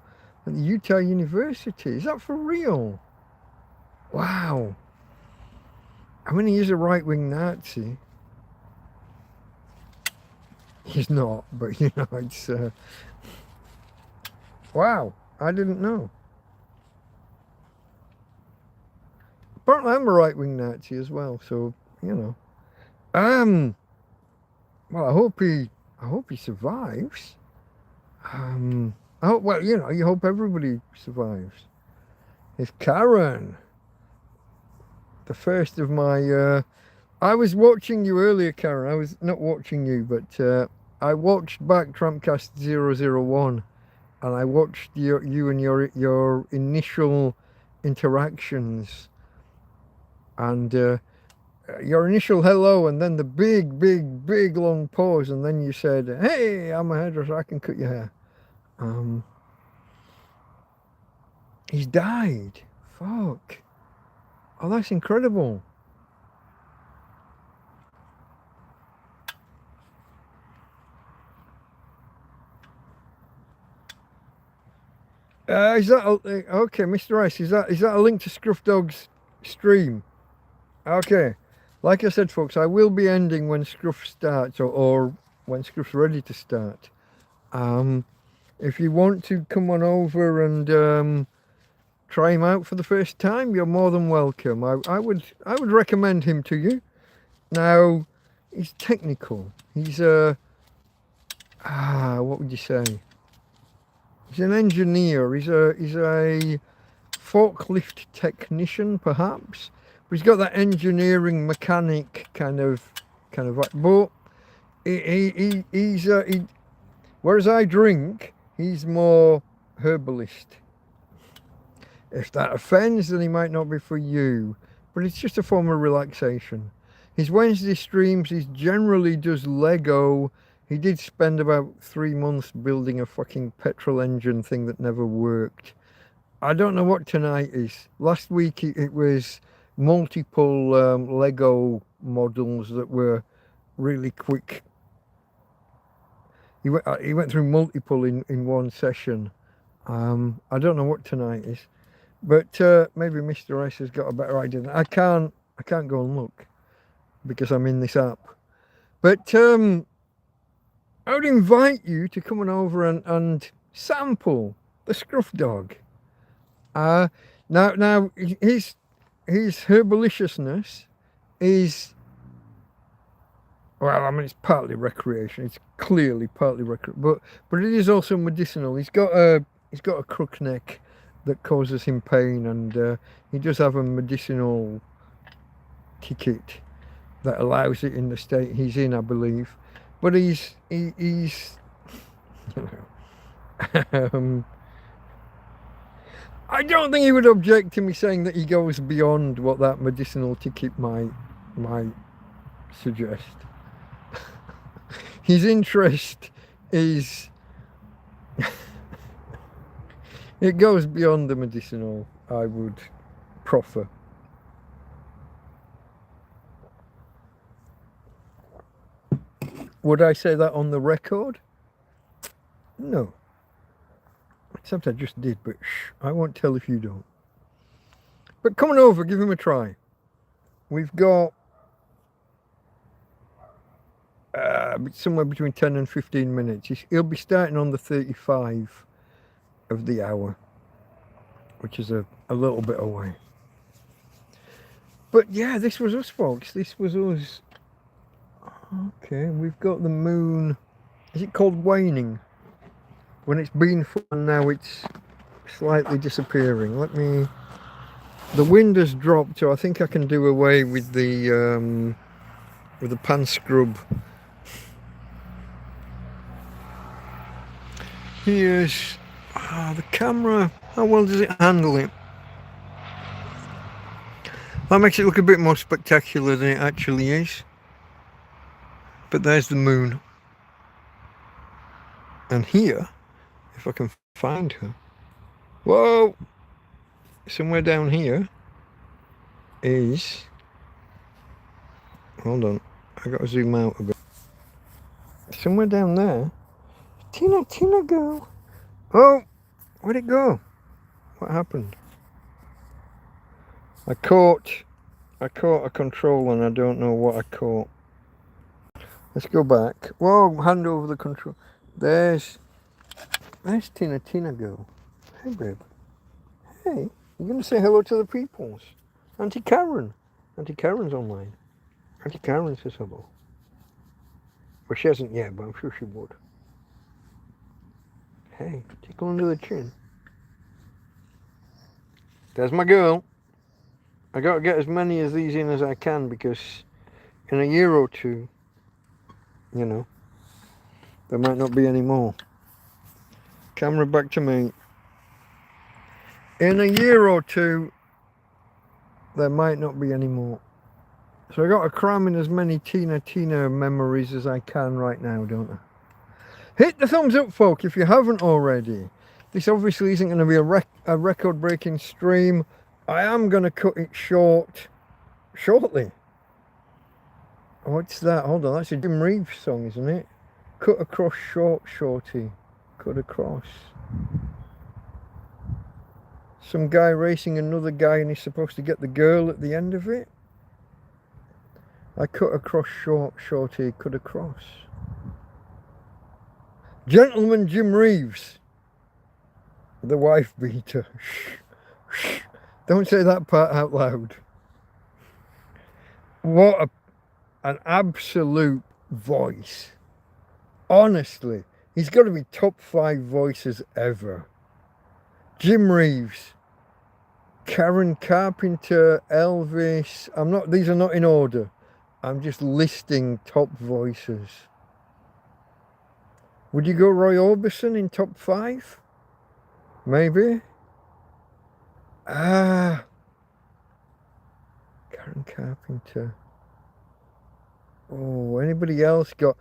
at the Utah University. Is that for real? Wow. I mean, he is a right-wing Nazi. He's not, but you know, it's... Wow, I didn't know. Apparently I'm a right-wing Nazi as well, so, you know. Well, I hope he survives. I hope, well, you know, you hope everybody survives. It's Karen. The first of my, I was watching you earlier, Karen. I was not watching you, but I watched back TrampCast 001, and I watched you and your initial interactions, and your initial hello, and then the big long pause, and then you said, "Hey, I'm a hairdresser. I can cut your hair." He's died. Fuck. Oh, that's incredible. Is that okay, Mr. Ice? Is that a link to Scruff Dog's stream? Okay, like I said, folks, I will be ending when Scruff starts, or when Scruff's ready to start. If you want to come on over and try him out for the first time, you're more than welcome. I would recommend him to you. Now, he's technical. He's what would you say? He's an engineer. He's a forklift technician, perhaps. But he's got that engineering mechanic kind of but he's whereas I drink, he's more herbalist. If that offends, then he might not be for you, but it's just a form of relaxation. His Wednesday streams, he generally does Lego. He did spend about 3 months building a fucking petrol engine thing that never worked. I don't know what tonight is. Last week it was multiple Lego models that were really quick. He went through multiple in one session. I don't know what tonight is, but maybe Mr. S has got a better idea. I can't go and look because I'm in this app. But I would invite you to come on over and sample the Scruff Dog. Now his herbaliciousness is, well, I mean, it's partly recreation. It's clearly partly recreation, but it is also medicinal. He's got a crook neck that causes him pain, and he does have a medicinal ticket that allows it in the state he's in, I believe. But he's you know, I don't think he would object to me saying that he goes beyond what that medicinal ticket might suggest. His interest is... it goes beyond the medicinal, I would proffer. Would I say that on the record? No. Except I just did, but shh, I won't tell if you don't. But come on over, give him a try. We've got somewhere between 10 and 15 minutes. He'll be starting on the 35 of the hour, which is a little bit away. But yeah, this was us, folks. This was us. Okay, we've got the moon. Is it called waning? When it's been full and now it's slightly disappearing. The wind has dropped, so I think I can do away with the pan scrub. Here's the camera. How well does it handle it? That makes it look a bit more spectacular than it actually is. But there's the moon. And here, if I can find her. Whoa! Somewhere down here is... Hold on. I gotta zoom out a bit. Somewhere down there. Tina go. Oh! Where'd it go? What happened? I caught a control and I don't know what I caught. Let's go back. Whoa, hand over the control. There's Tina go. Hey, babe. Hey, you're going to say hello to the peoples. Auntie Karen. Auntie Karen's online. Auntie Karen says hello. Well, she hasn't yet, but I'm sure she would. Hey, tickle under the chin. There's my girl. I got to get as many of these in as I can because in a year or two, you know, there might not be any more. Camera back to me. In a year or two, there might not be any more. So I got to cram in as many Tina memories as I can right now, don't I? Hit the thumbs up, folk, if you haven't already. This obviously isn't going to be a record-breaking stream. I am going to cut it shortly. What's that? Hold on, that's a Jim Reeves song, isn't it? Cut across shorty. Cut across. Some guy racing another guy and he's supposed to get the girl at the end of it. I cut across shorty, cut across. Gentleman Jim Reeves. The wife beater. Shh. Don't say that part out loud. What an absolute voice. Honestly, he's got to be top 5 voices ever. Jim Reeves, Karen Carpenter, Elvis. These are not in order. I'm just listing top voices. Would you go Roy Orbison in top 5? Maybe. Karen Carpenter. Oh, anybody else got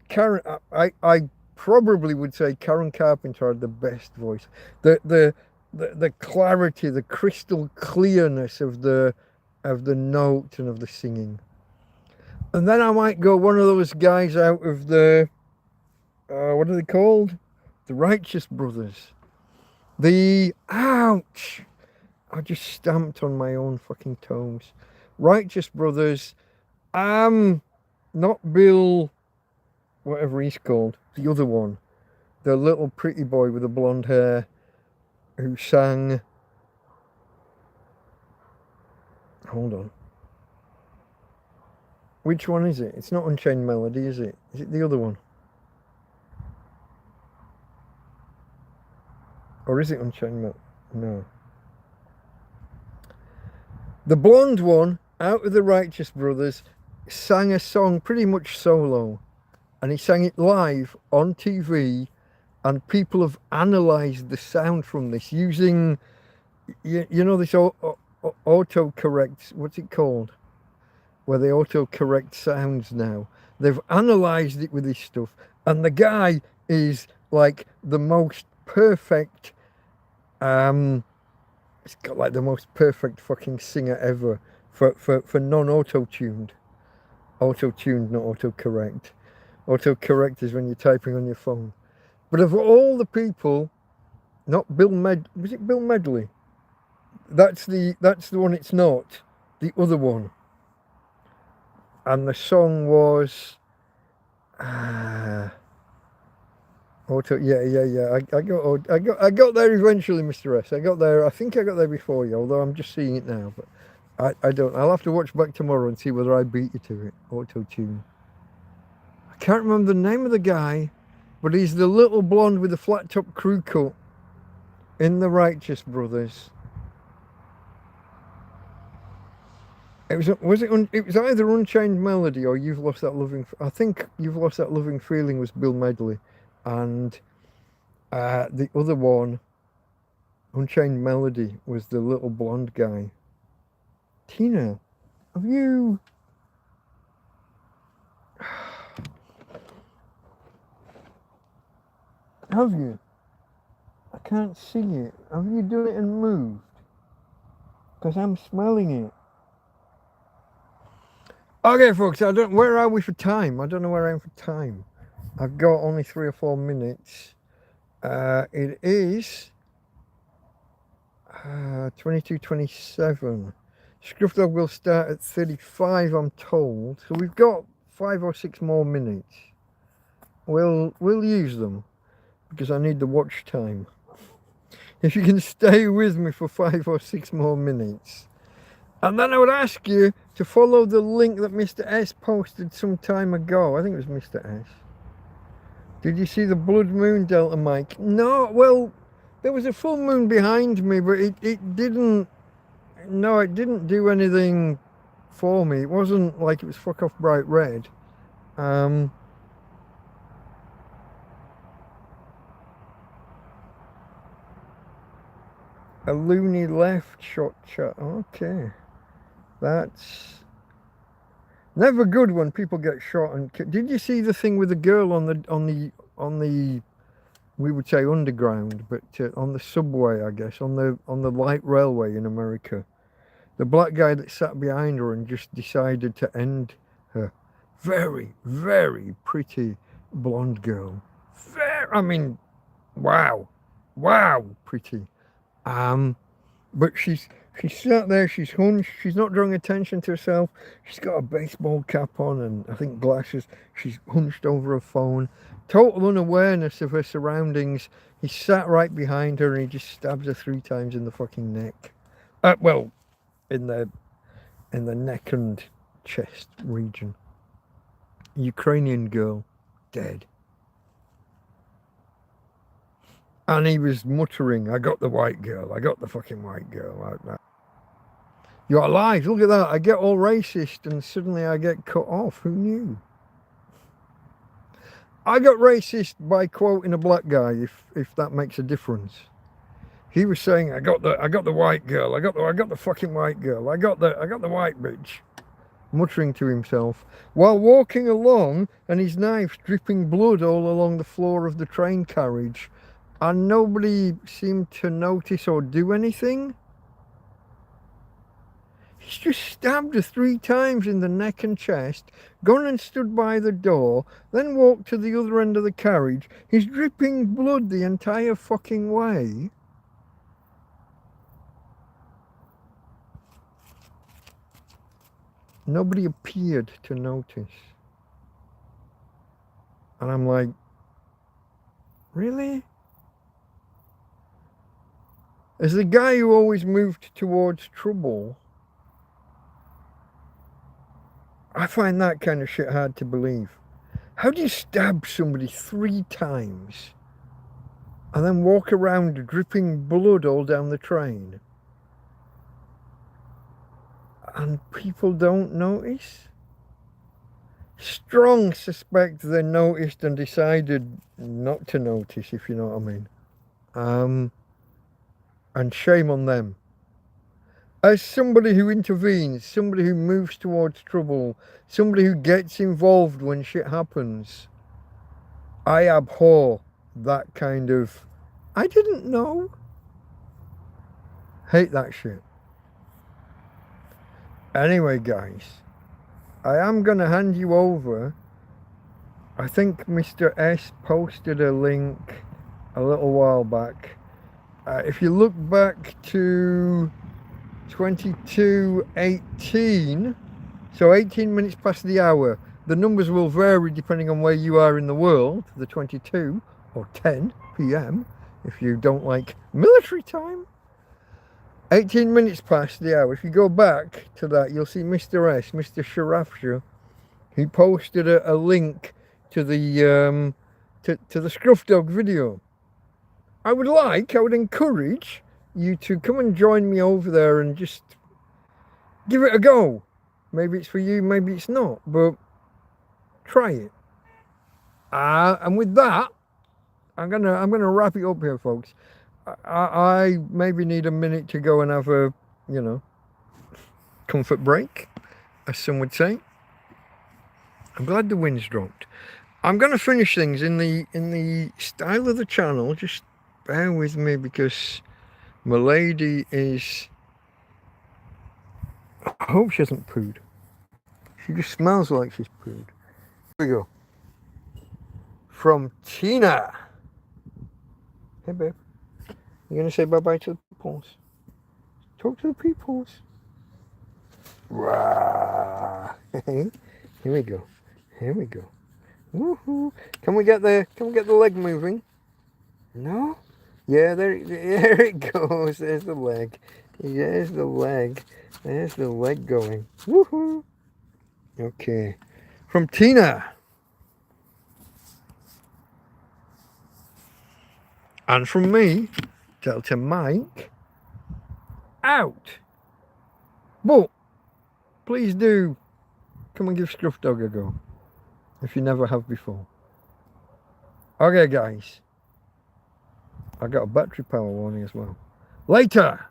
Karen? I probably would say Karen Carpenter had the best voice. The clarity, the crystal clearness of the note and of the singing. And then I might go one of those guys out of the what are they called? The Righteous Brothers. Ouch! I just stamped on my own fucking toes. Righteous Brothers. Not Bill, whatever he's called. The other one. The little pretty boy with the blonde hair who sang. Hold on. Which one is it? It's not Unchained Melody, is it? Is it the other one? Or is it Unchained Melody? No. The blonde one, out of the Righteous Brothers, sang a song pretty much solo. And he sang it live on TV. And people have analysed the sound from this using, you know, this autocorrect, what's it called? where they auto-correct sounds now. They've analysed it with this stuff, and the guy is like the most perfect, he's got like the most perfect fucking singer ever for non-auto-tuned. Auto-tuned, not auto-correct. Auto-correct is when you're typing on your phone. But of all the people, not was it Bill Medley? That's the one it's not. The other one. And the song was auto. Yeah. I got there eventually, Mr. S. I got there. I think I got there before you, although I'm just seeing it now. But I don't. I'll have to watch back tomorrow and see whether I beat you to it. Auto tune. I can't remember the name of the guy, but he's the little blonde with the flat top crew cut in the Righteous Brothers. It was either Unchained Melody or You've Lost That Loving. I think You've Lost That Loving Feeling was Bill Medley, and the other one, Unchained Melody, was the little blonde guy. Tina, have you? Have you? I can't see it. Have you done it and moved? Because I'm smelling it. Okay, folks, where are we for time? I don't know where I am for time. I've got only 3 or 4 minutes. It is 22:27. Scruffdog will start at 35, I'm told. So we've got 5 or 6 more minutes. We'll use them because I need the watch time. If you can stay with me for 5 or 6 more minutes. And then I would ask you to follow the link that Mr. S posted some time ago. I think it was Mr. S. Did you see the blood moon, Delta Mike? No, well, there was a full moon behind me, but it didn't do anything for me. It wasn't like it was fuck off bright red. A loony left shot. Okay. That's never good when people get shot and did you see the thing with the girl on the we would say underground, but on the subway, I guess, on the light railway in America, the black guy that sat behind her and just decided to end her. Very, very pretty blonde girl. I mean, wow, pretty. But she's sat there, she's hunched, she's not drawing attention to herself. She's got a baseball cap on and I think glasses. She's hunched over her phone. Total unawareness of her surroundings. He sat right behind her and he just stabs her 3 times in the fucking neck. Well, in the neck and chest region. Ukrainian girl, dead. And he was muttering, I got the white girl, I got the fucking white girl. Like that. You're alive, look at that. I get all racist and suddenly I get cut off. Who knew? I got racist by quoting a black guy, if that makes a difference. He was saying, I got the white girl, I got the fucking white girl, I got the white bitch. Muttering to himself while walking along and his knife dripping blood all along the floor of the train carriage. And nobody seemed to notice or do anything. He's just stabbed her 3 times in the neck and chest, gone and stood by the door, then walked to the other end of the carriage. He's dripping blood the entire fucking way. Nobody appeared to notice. And I'm like, really? As the guy who always moved towards trouble, I find that kind of shit hard to believe. How do you stab somebody 3 times and then walk around dripping blood all down the train? And people don't notice? Strong suspect they noticed and decided not to notice, if you know what I mean. And shame on them. As somebody who intervenes, somebody who moves towards trouble, somebody who gets involved when shit happens, I abhor that kind of, I didn't know. Hate that shit. Anyway, guys, I am going to hand you over. I think Mr. S posted a link a little while back. If you look back to 22:18, so 18 minutes past the hour, the numbers will vary depending on where you are in the world, the 22 or 10 p.m. if you don't like military time. 18 minutes past the hour. If you go back to that, you'll see Mr. S, Mr. Sharafsha. He posted a link to the to the Scruff Dog video. I would encourage you to come and join me over there and just give it a go. Maybe it's for you, maybe it's not, but try it. And with that, I'm gonna wrap it up here, folks. I maybe need a minute to go and have a, comfort break, as some would say. I'm glad the wind's dropped. I'm going to finish things in the style of the channel. Just bear with me, because my lady is, I hope she hasn't pooed. She just smells like she's pooed. Here we go. From Tina. Hey, babe. You going to say bye-bye to the peoples? Talk to the peoples. Rah. Here we go. Here we go. Woohoo! Can we get the leg moving? No? Yeah, there it goes. There's the leg. There's the leg. There's the leg going. Woohoo! Okay. From Tina. And from me, Delta Mike, out. But please do come and give Scruff Dog a go, if you never have before. Okay, guys. I got a battery power warning as well. Later.